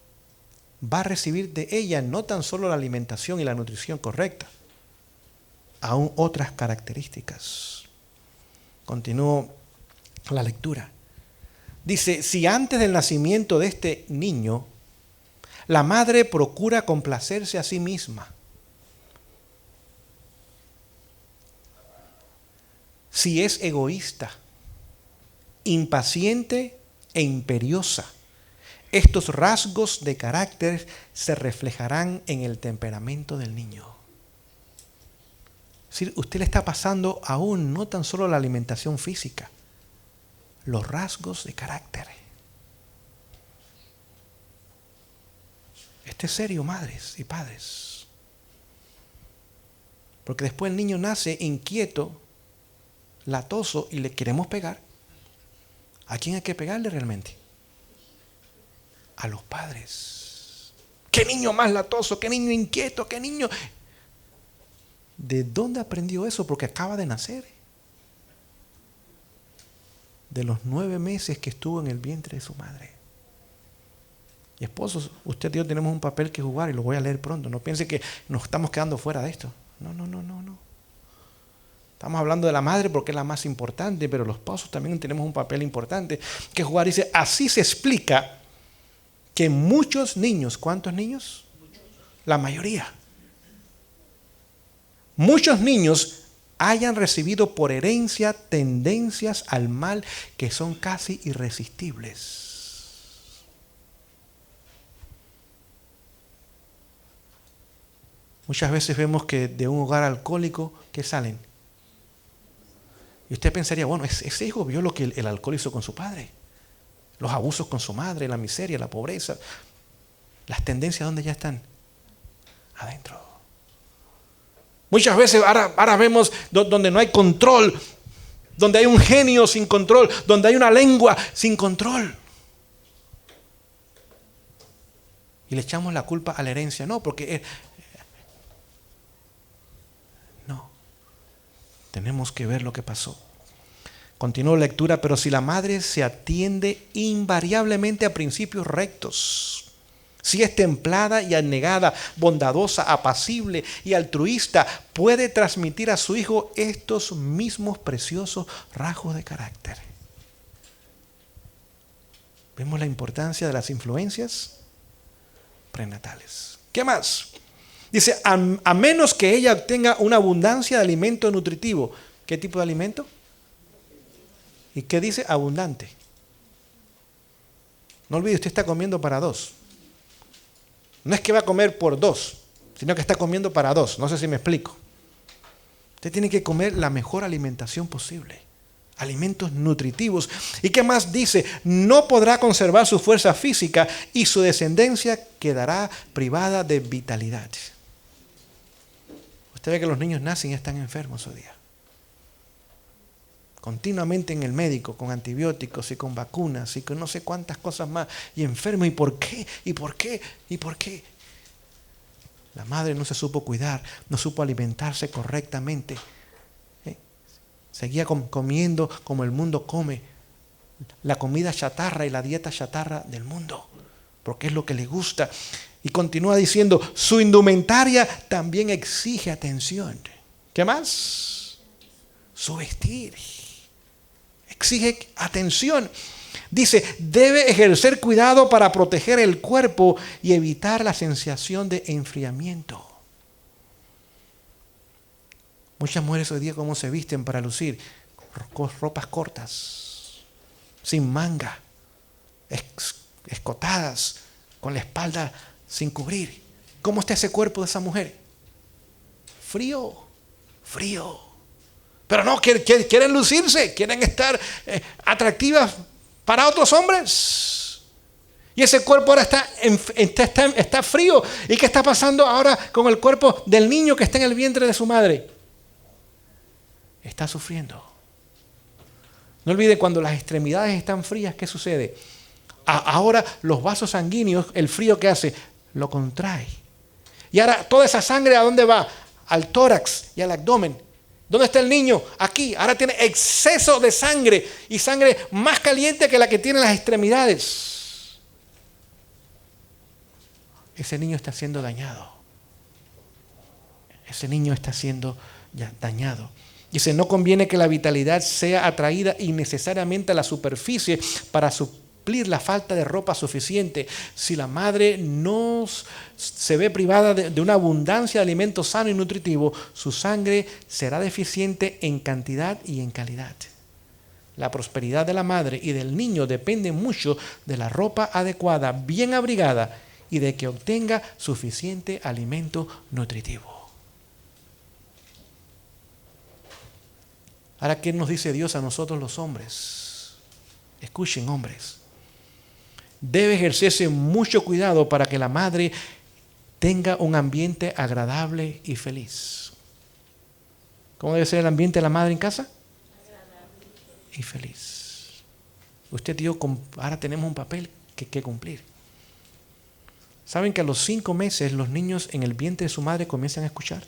va a recibir de ella no tan solo la alimentación y la nutrición correcta, aún otras características. Continúo la lectura. Dice, si antes del nacimiento de este niño, la madre procura complacerse a sí misma, si es egoísta, impaciente e imperiosa, estos rasgos de carácter se reflejarán en el temperamento del niño. Es decir, usted le está pasando aún no tan solo la alimentación física, los rasgos de carácter. Esto es serio, madres y padres. Porque después el niño nace inquieto, latoso y le queremos pegar. ¿A quién hay que pegarle realmente? A los padres. ¡Qué niño más latoso! ¡Qué niño inquieto! ¡Qué niño! ¿De dónde aprendió eso? Porque acaba de nacer. De los 9 meses que estuvo en el vientre de su madre. Y esposos, usted y yo tenemos un papel que jugar y lo voy a leer pronto. No piense que nos estamos quedando fuera de esto. No. Estamos hablando de la madre porque es la más importante, pero los esposos también tenemos un papel importante que jugar. Dice, así se explica que muchos niños, ¿cuántos niños? La mayoría. Muchos niños hayan recibido por herencia tendencias al mal que son casi irresistibles. Muchas veces vemos que de un hogar alcohólico, ¿qué salen? Y usted pensaría, bueno, ese hijo vio lo que el alcohol hizo con su padre. Los abusos con su madre, la miseria, la pobreza. Las tendencias, ¿dónde ya están? Adentro. Muchas veces ahora vemos donde no hay control, donde hay un genio sin control, donde hay una lengua sin control. Y le echamos la culpa a la herencia. No, porque no. Tenemos que ver lo que pasó. Continúo la lectura, pero si la madre se atiende invariablemente a principios rectos, si es templada y abnegada, bondadosa, apacible y altruista, puede transmitir a su hijo estos mismos preciosos rasgos de carácter. ¿Vemos la importancia de las influencias prenatales? ¿Qué más? Dice, a menos que ella obtenga una abundancia de alimento nutritivo. ¿Qué tipo de alimento? ¿Y qué dice? Abundante. No olvide, usted está comiendo para 2. No es que va a comer por 2, sino que está comiendo para 2. No sé si me explico. Usted tiene que comer la mejor alimentación posible. Alimentos nutritivos. ¿Y qué más dice? No podrá conservar su fuerza física y su descendencia quedará privada de vitalidad. Usted ve que los niños nacen y están enfermos hoy día. Continuamente en el médico, con antibióticos y con vacunas y con no sé cuántas cosas más. Y enfermo. ¿Y por qué? ¿Y por qué? ¿Y por qué? La madre no se supo cuidar, no supo alimentarse correctamente. Seguía comiendo como el mundo come. La comida chatarra y la dieta chatarra del mundo. Porque es lo que le gusta. Y continúa diciendo, su indumentaria también exige atención. ¿Qué más? Su vestir exige atención. Dice, debe ejercer cuidado para proteger el cuerpo y evitar la sensación de enfriamiento. Muchas mujeres hoy día, ¿cómo se visten para lucir? Ropas cortas, sin manga, escotadas, con la espalda sin cubrir. ¿Cómo está ese cuerpo de esa mujer? Frío. Pero no, quieren lucirse, quieren estar atractivas para otros hombres. Y ese cuerpo ahora está frío. ¿Y qué está pasando ahora con el cuerpo del niño que está en el vientre de su madre? Está sufriendo. No olvide, cuando las extremidades están frías, ¿qué sucede? Ahora los vasos sanguíneos, el frío que hace, lo contrae. Y ahora toda esa sangre, ¿a dónde va? Al tórax y al abdomen. ¿Dónde está el niño? Aquí. Ahora tiene exceso de sangre y sangre más caliente que la que tiene las extremidades. Ese niño está siendo dañado. Ese niño está siendo ya dañado. Dice, no conviene que la vitalidad sea atraída innecesariamente a la superficie para suplir la falta de ropa suficiente. Si la madre no se ve privada de una abundancia de alimento sano y nutritivo, su sangre será deficiente en cantidad y en calidad. La prosperidad de la madre y del niño depende mucho de la ropa adecuada, bien abrigada, y de que obtenga suficiente alimento nutritivo. Ahora, ¿qué nos dice Dios a nosotros los hombres? Escuchen, hombres. Debe ejercerse mucho cuidado para que la madre tenga un ambiente agradable y feliz. ¿Cómo debe ser el ambiente de la madre en casa? Agradable y feliz. Usted dijo, ahora tenemos un papel que cumplir. ¿Saben que a los 5 meses los niños en el vientre de su madre comienzan a escuchar?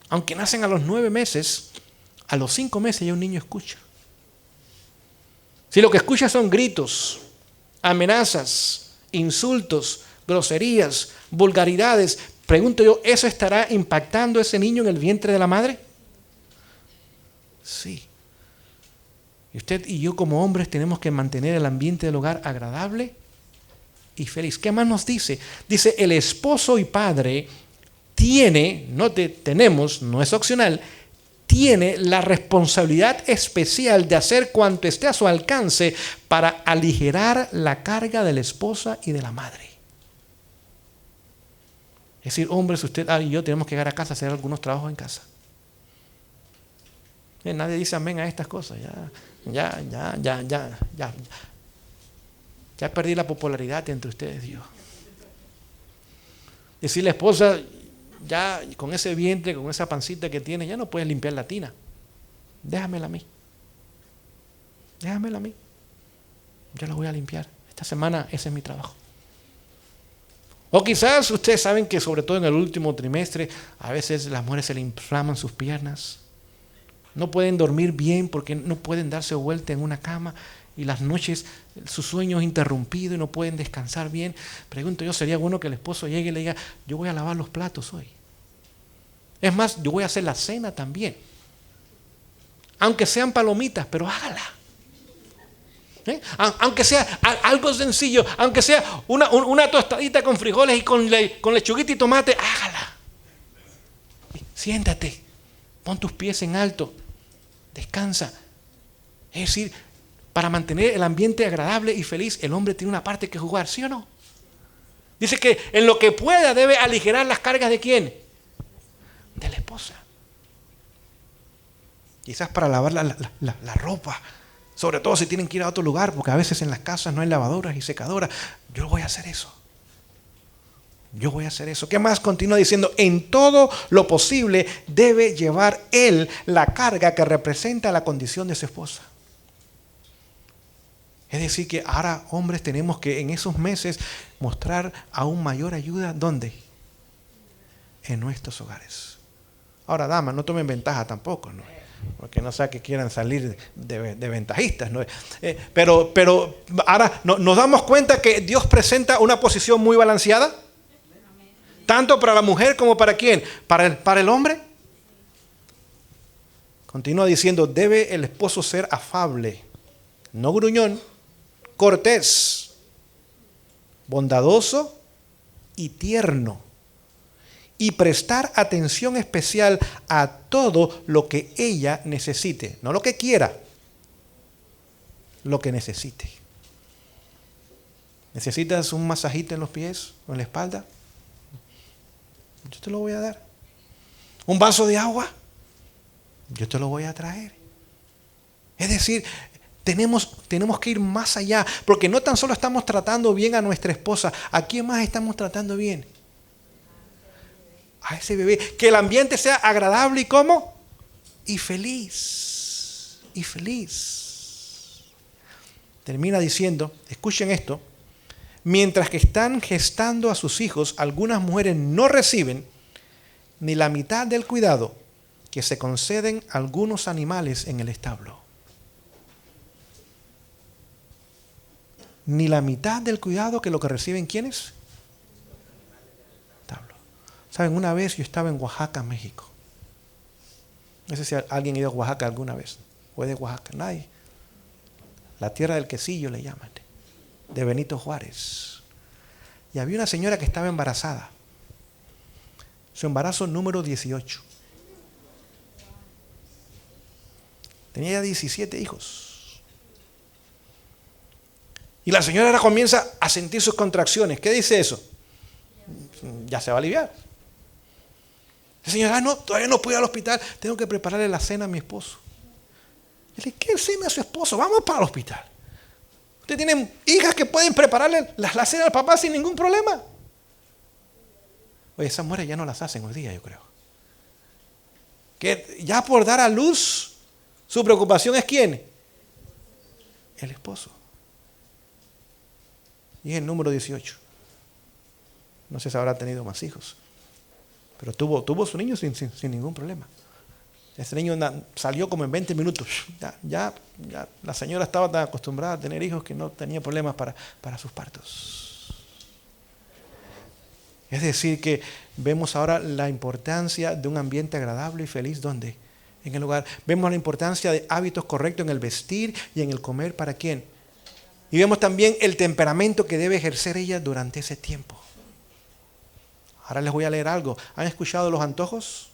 Aunque nacen a los 9 meses, a los 5 meses ya un niño escucha. Si lo que escucha son gritos, amenazas, insultos, groserías, vulgaridades, pregunto yo, ¿eso estará impactando a ese niño en el vientre de la madre? Sí. Y usted y yo como hombres tenemos que mantener el ambiente del hogar agradable y feliz. ¿Qué más nos dice? Dice, el esposo y padre tenemos, no es opcional, tiene la responsabilidad especial de hacer cuanto esté a su alcance para aligerar la carga de la esposa y de la madre. Es decir, hombres, usted y yo tenemos que llegar a casa a hacer algunos trabajos en casa. Nadie dice amén a estas cosas. Ya perdí la popularidad entre ustedes y yo. Decir la esposa, ya con ese vientre, con esa pancita que tiene, ya no puedes limpiar la tina. Déjamela a mí. Déjamela a mí. Yo la voy a limpiar. Esta semana ese es mi trabajo. O quizás ustedes saben que sobre todo en el último trimestre, a veces las mujeres se le inflaman sus piernas. No pueden dormir bien porque no pueden darse vuelta en una cama y las noches su sueño es interrumpido y no pueden descansar bien. Pregunto yo, sería bueno que el esposo llegue y le diga, yo voy a lavar los platos hoy. Es más, yo voy a hacer la cena también. Aunque sean palomitas, pero hágala. Aunque sea algo sencillo, aunque sea una tostadita con frijoles y con lechuguita y tomate, hágala. Siéntate, pon tus pies en alto, descansa. Es decir, para mantener el ambiente agradable y feliz, el hombre tiene una parte que jugar, ¿sí o no? Dice que en lo que pueda debe aligerar las cargas ¿de quién? De la esposa. Quizás para lavar la ropa. Sobre todo si tienen que ir a otro lugar, porque a veces en las casas no hay lavadoras y secadoras. Yo voy a hacer eso. Yo voy a hacer eso. ¿Qué más? Continúa diciendo, en todo lo posible debe llevar él la carga que representa la condición de su esposa. Es decir que ahora, hombres, tenemos que en esos meses mostrar aún mayor ayuda. ¿Dónde? En nuestros hogares. Ahora, damas, no tomen ventaja tampoco, ¿no? Porque no sea que quieran salir de ventajistas, ¿no? Pero ahora nos damos cuenta que Dios presenta una posición muy balanceada, tanto para la mujer como para ¿quién? Para el hombre. Continúa diciendo, debe el esposo ser afable, no gruñón, cortés, bondadoso y tierno, y prestar atención especial a todo lo que ella necesite. No lo que quiera, lo que necesite. ¿Necesitas un masajito en los pies o en la espalda? Yo te lo voy a dar. ¿Un vaso de agua? Yo te lo voy a traer. Es decir, tenemos que ir más allá, porque no tan solo estamos tratando bien a nuestra esposa, ¿a quién más estamos tratando bien? A ese bebé, que el ambiente sea agradable y ¿cómo? Y feliz. Y feliz. Termina diciendo, escuchen esto, mientras que están gestando a sus hijos, algunas mujeres no reciben ni la mitad del cuidado que se conceden a algunos animales en el establo. Ni la mitad del cuidado que lo que reciben, ¿quiénes? Saben, una vez yo estaba en Oaxaca, México. No sé si alguien ha ido a Oaxaca alguna vez. ¿O es de Oaxaca? Nadie. La tierra del quesillo le llaman. De Benito Juárez. Y había una señora que estaba embarazada. Su embarazo número 18. Tenía ya 17 hijos. Y la señora ahora comienza a sentir sus contracciones. ¿Qué dice eso? Ya se va a aliviar. La señora, no, todavía no puedo ir al hospital. Tengo que prepararle la cena a mi esposo. Dile, ¿qué cena a su esposo? Vamos para el hospital. Usted tiene hijas que pueden prepararle la cena al papá sin ningún problema. Oye, esas mujeres ya no las hacen hoy día, yo creo. Que ya por dar a luz, su preocupación es ¿quién? El esposo. Y es el número 18. No sé si habrá tenido más hijos. Pero tuvo su niño sin ningún problema. Ese niño salió como en 20 minutos. Ya la señora estaba tan acostumbrada a tener hijos que no tenía problemas para sus partos. Es decir, que vemos ahora la importancia de un ambiente agradable y feliz. ¿Dónde? En el hogar. Vemos la importancia de hábitos correctos en el vestir y en el comer. ¿Para quién? Y vemos también el temperamento que debe ejercer ella durante ese tiempo. Ahora les voy a leer algo. ¿Han escuchado de los antojos?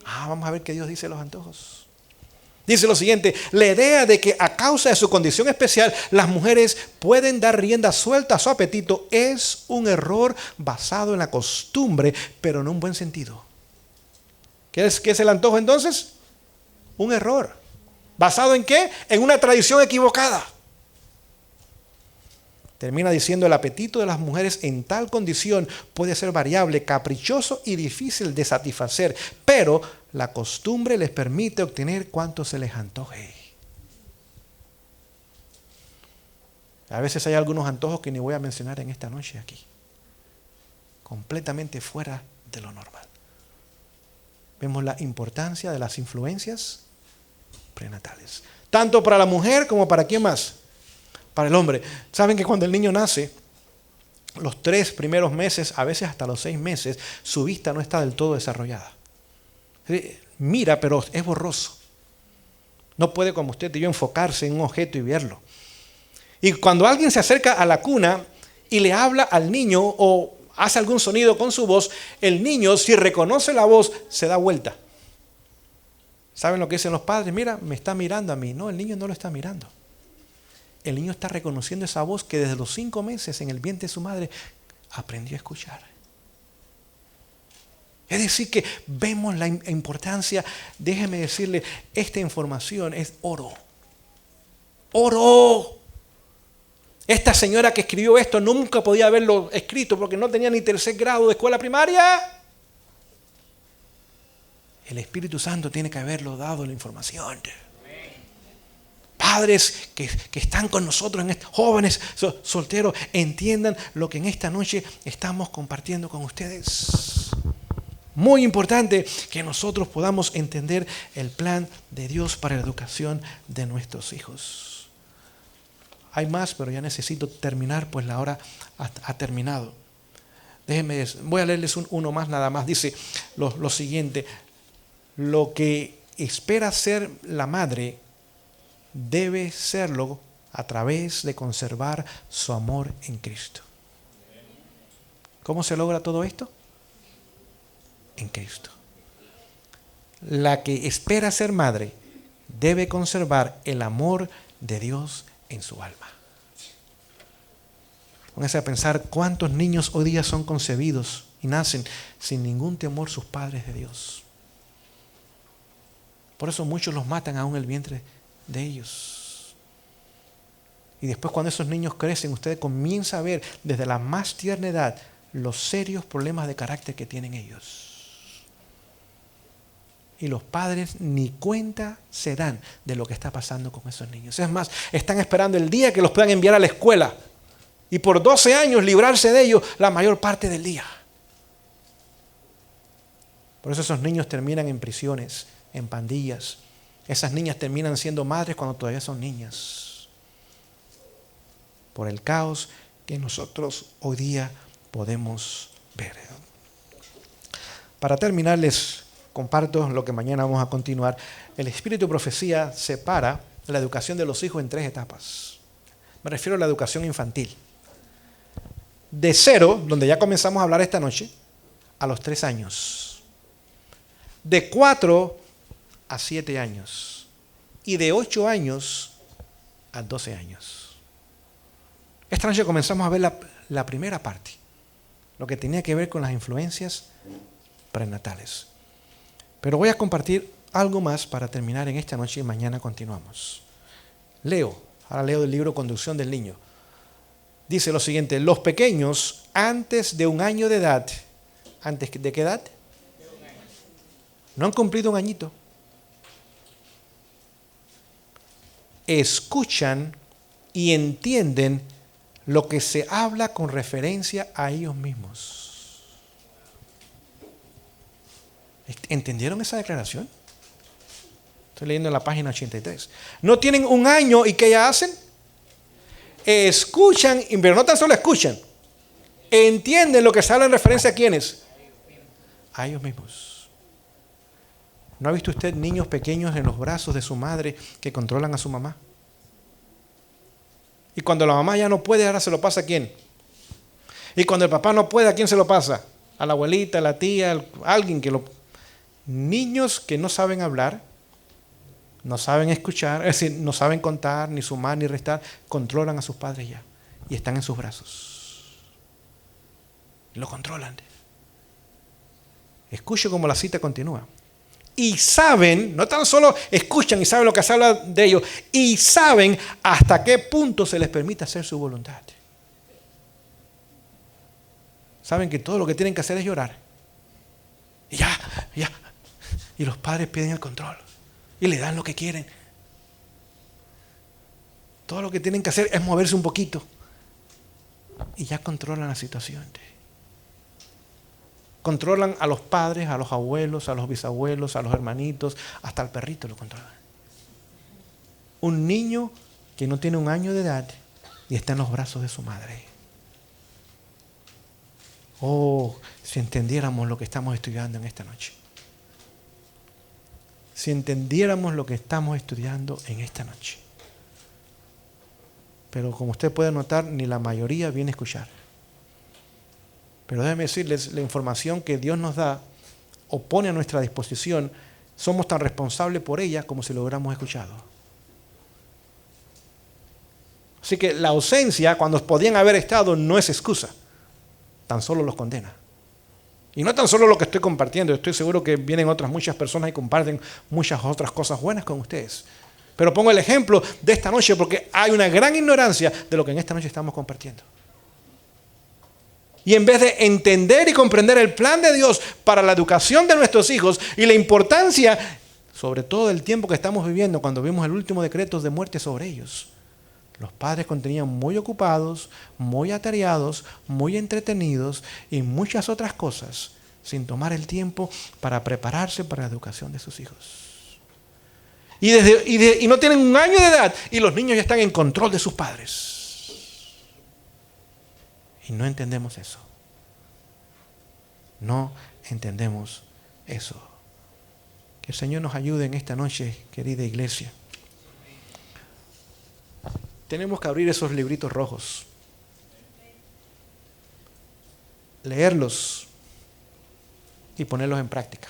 Vamos a ver qué Dios dice de los antojos. Dice lo siguiente: la idea de que a causa de su condición especial las mujeres pueden dar rienda suelta a su apetito es un error basado en la costumbre, pero en un buen sentido. ¿Qué es el antojo entonces? Un error. ¿Basado en qué? En una tradición equivocada. Termina diciendo: el apetito de las mujeres en tal condición puede ser variable, caprichoso y difícil de satisfacer, pero la costumbre les permite obtener cuanto se les antoje. A veces hay algunos antojos que ni voy a mencionar en esta noche aquí. Completamente fuera de lo normal. Vemos la importancia de las influencias prenatales. Tanto para la mujer como para ¿quién más? Para el hombre. Saben que cuando el niño nace, los 3 primeros meses, a veces hasta los 6 meses, su vista no está del todo desarrollada. Mira, pero es borroso. No puede, como usted y yo, enfocarse en un objeto y verlo. Y cuando alguien se acerca a la cuna y le habla al niño o hace algún sonido con su voz, el niño, si reconoce la voz, se da vuelta. ¿Saben lo que dicen los padres? Mira, me está mirando a mí. No, el niño no lo está mirando. El niño está reconociendo esa voz que desde los 5 meses en el vientre de su madre aprendió a escuchar. Es decir, que vemos la importancia. Déjeme decirle, esta información es oro. ¡Oro! Esta señora que escribió esto nunca podía haberlo escrito porque no tenía ni 3er grado de escuela primaria. El Espíritu Santo tiene que haberlo dado la información. Padres que están con nosotros, jóvenes solteros, entiendan lo que en esta noche estamos compartiendo con ustedes. Muy importante que nosotros podamos entender el plan de Dios para la educación de nuestros hijos. Hay más, pero ya necesito terminar, pues la hora ha terminado. Voy a leerles uno más nada más. Dice lo siguiente: lo que espera ser la madre debe serlo a través de conservar su amor en Cristo. ¿Cómo se logra todo esto? En Cristo. La que espera ser madre debe conservar el amor de Dios en su alma. Pónganse a pensar cuántos niños hoy día son concebidos y nacen sin ningún temor sus padres de Dios. Por eso muchos los matan aún en el vientre de ellos. Y después, cuando esos niños crecen, usted comienza a ver desde la más tierna edad los serios problemas de carácter que tienen ellos. Y los padres ni cuenta se dan de lo que está pasando con esos niños. Es más, están esperando el día que los puedan enviar a la escuela y por 12 años librarse de ellos la mayor parte del día. Por eso esos niños terminan en prisiones, en pandillas. Esas niñas terminan siendo madres cuando todavía son niñas. Por el caos que nosotros hoy día podemos ver. Para terminar, les comparto lo que mañana vamos a continuar. El espíritu de profecía separa la educación de los hijos en 3 etapas. Me refiero a la educación infantil. De 0, donde ya comenzamos a hablar esta noche, a los 3 años. De 4 a 7 años. Y de 8 años a 12 años. Esta noche comenzamos a ver la primera parte. Lo que tenía que ver con las influencias prenatales. Pero voy a compartir algo más para terminar en esta noche y mañana continuamos. Ahora leo del libro Conducción del Niño. Dice lo siguiente: los pequeños antes de 1 año de edad, ¿antes de qué edad? No han cumplido 1 añito. Escuchan y entienden lo que se habla con referencia a ellos mismos. ¿Entendieron esa declaración? Estoy leyendo en la página 83. No tienen 1 año y ¿qué ya hacen? Escuchan, pero no tan solo escuchan, entienden lo que se habla en referencia a ¿quiénes? A ellos mismos. ¿No ha visto usted niños pequeños en los brazos de su madre que controlan a su mamá? Y cuando la mamá ya no puede, ahora se lo pasa ¿a quién? Y cuando el papá no puede, ¿a quién se lo pasa? A la abuelita, a la tía, a alguien que lo... Niños que no saben hablar, no saben escuchar, es decir, no saben contar, ni sumar, ni restar, controlan a sus padres ya. Y están en sus brazos. Lo controlan. Escuche cómo la cita continúa. Y saben, no tan solo escuchan y saben lo que se habla de ellos, y saben hasta qué punto se les permite hacer su voluntad. Saben que todo lo que tienen que hacer es llorar. Y ya. Y los padres piden el control. Y le dan lo que quieren. Todo lo que tienen que hacer es moverse un poquito. Y ya controlan la situación. Controlan a los padres, a los abuelos, a los bisabuelos, a los hermanitos, hasta al perrito lo controlan. Un niño que no tiene 1 año de edad y está en los brazos de su madre. Oh, si entendiéramos lo que estamos estudiando en esta noche. Si entendiéramos lo que estamos estudiando en esta noche. Pero como usted puede notar, ni la mayoría viene a escuchar. Pero déjeme decirles, la información que Dios nos da o pone a nuestra disposición, somos tan responsables por ella como si lo hubiéramos escuchado. Así que la ausencia, cuando podían haber estado, no es excusa. Tan solo los condena. Y no tan solo lo que estoy compartiendo, estoy seguro que vienen otras muchas personas y comparten muchas otras cosas buenas con ustedes. Pero pongo el ejemplo de esta noche porque hay una gran ignorancia de lo que en esta noche estamos compartiendo. Y en vez de entender y comprender el plan de Dios para la educación de nuestros hijos y la importancia, sobre todo del tiempo que estamos viviendo cuando vimos el último decreto de muerte sobre ellos, los padres continuaban muy ocupados, muy atareados, muy entretenidos y muchas otras cosas sin tomar el tiempo para prepararse para la educación de sus hijos. Y no tienen 1 año de edad y los niños ya están en control de sus padres. Y no entendemos eso. No entendemos eso. Que el Señor nos ayude en esta noche, querida iglesia. Tenemos que abrir esos libritos rojos. Leerlos y ponerlos en práctica.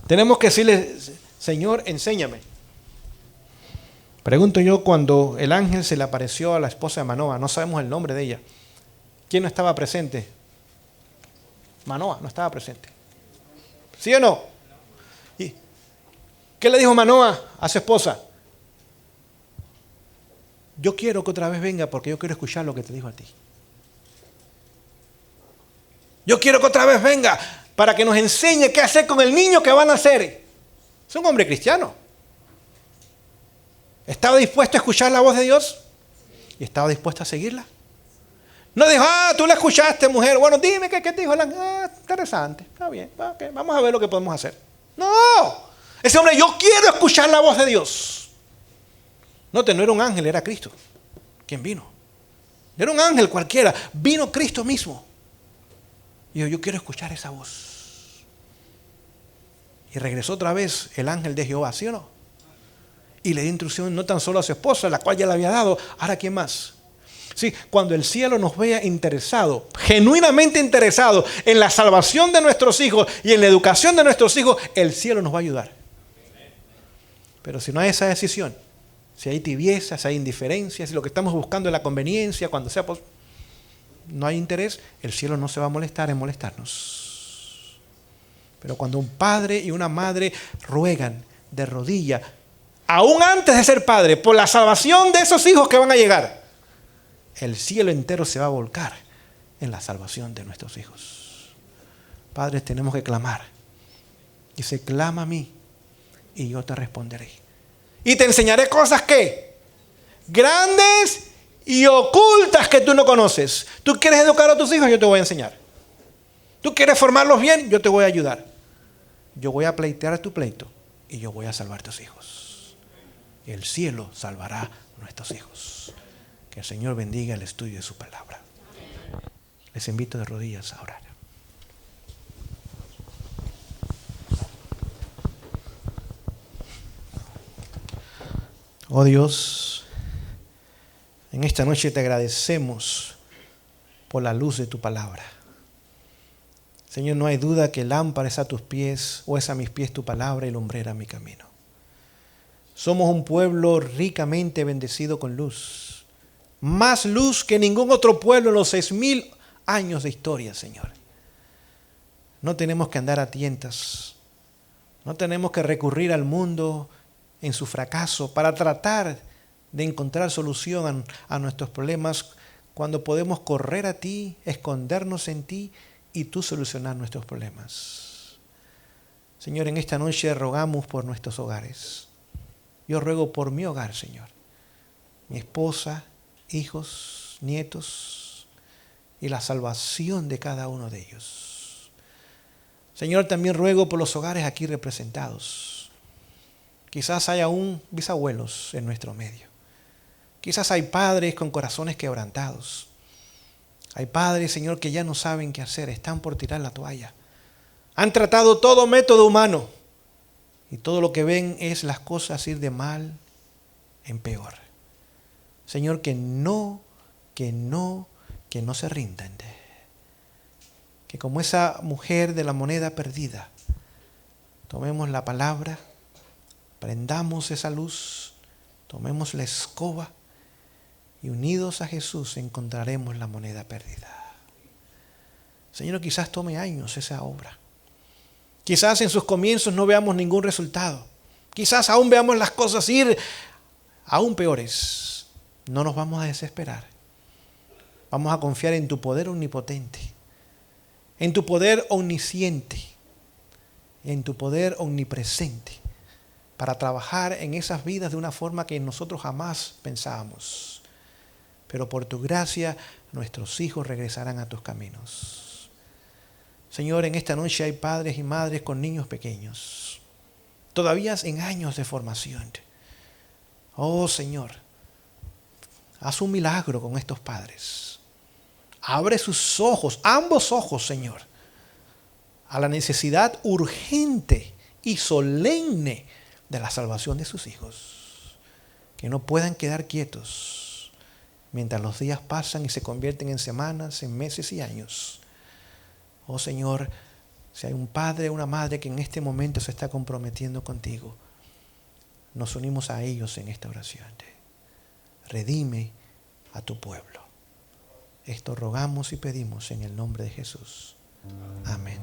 Tenemos que decirle, Señor, enséñame. Pregunto yo, cuando el ángel se le apareció a la esposa de Manoa, no sabemos el nombre de ella. ¿Quién no estaba presente? Manoa no estaba presente. ¿Sí o no? ¿Y qué le dijo Manoa a su esposa? Yo quiero que otra vez venga porque yo quiero escuchar lo que te dijo a ti. Yo quiero que otra vez venga para que nos enseñe qué hacer con el niño que van a nacer. Es un hombre cristiano. ¿Estaba dispuesto a escuchar la voz de Dios? ¿Y estaba dispuesto a seguirla? No dijo, tú la escuchaste, mujer. Bueno, dime qué te dijo el ángel. Interesante. Está bien. Okay, vamos a ver lo que podemos hacer. No. Ese hombre, yo quiero escuchar la voz de Dios. Note, no era un ángel, era Cristo quien vino. No era un ángel cualquiera. Vino Cristo mismo. Y yo quiero escuchar esa voz. Y regresó otra vez el ángel de Jehová, ¿sí o no? Y le dio instrucción no tan solo a su esposa, la cual ya le había dado. Ahora, ¿quién más? Sí, cuando el cielo nos vea interesado, genuinamente interesado en la salvación de nuestros hijos y en la educación de nuestros hijos, el cielo nos va a ayudar. Pero si no hay esa decisión, si hay tibieza, si hay indiferencia, si lo que estamos buscando es la conveniencia, cuando sea no hay interés, el cielo no se va a molestar en molestarnos. Pero cuando un padre y una madre ruegan de rodilla, aún antes de ser padre, por la salvación de esos hijos que van a llegar, el cielo entero se va a volcar en la salvación de nuestros hijos. Padres, tenemos que clamar. Dice, clama a mí y yo te responderé. Y te enseñaré cosas que grandes y ocultas que tú no conoces. Tú quieres educar a tus hijos, yo te voy a enseñar. Tú quieres formarlos bien, yo te voy a ayudar. Yo voy a pleitear tu pleito y yo voy a salvar tus hijos. Y el cielo salvará a nuestros hijos. Que el Señor bendiga el estudio de su palabra. Les invito de rodillas a orar. Oh Dios, en esta noche te agradecemos por la luz de tu palabra. Señor, no hay duda que lámpara es a tus pies, o es a mis pies tu palabra y lumbrera mi camino. Somos un pueblo ricamente bendecido con luz. Más luz que ningún otro pueblo en los 6,000 años de historia, Señor. No tenemos que andar a tientas. No tenemos que recurrir al mundo en su fracaso para tratar de encontrar solución a nuestros problemas, cuando podemos correr a ti, escondernos en ti y tú solucionar nuestros problemas. Señor, en esta noche rogamos por nuestros hogares. Yo ruego por mi hogar, Señor. Mi esposa, hijos, nietos y la salvación de cada uno de ellos. Señor, también ruego por los hogares aquí representados. Quizás hay aún bisabuelos en nuestro medio. Quizás hay padres con corazones quebrantados. Hay padres, Señor, que ya no saben qué hacer, están por tirar la toalla. Han tratado todo método humano y todo lo que ven es las cosas ir de mal en peor. Señor, que no se rindan. Que como esa mujer de la moneda perdida, tomemos la palabra, prendamos esa luz, tomemos la escoba y unidos a Jesús encontraremos la moneda perdida. Señor, quizás tome años esa obra. Quizás en sus comienzos no veamos ningún resultado. Quizás aún veamos las cosas ir aún peores. No nos vamos a desesperar. Vamos a confiar en tu poder omnipotente, en tu poder omnisciente, en tu poder omnipresente, para trabajar en esas vidas de una forma que nosotros jamás pensábamos. Pero por tu gracia, nuestros hijos regresarán a tus caminos. Señor, en esta noche hay padres y madres con niños pequeños, todavía en años de formación. Oh Señor, haz un milagro con estos padres. Abre sus ojos, ambos ojos, Señor, a la necesidad urgente y solemne de la salvación de sus hijos. Que no puedan quedar quietos mientras los días pasan y se convierten en semanas, en meses y años. Oh Señor, si hay un padre o una madre que en este momento se está comprometiendo contigo, nos unimos a ellos en esta oración. Redime a tu pueblo. Esto rogamos y pedimos en el nombre de Jesús. Amén.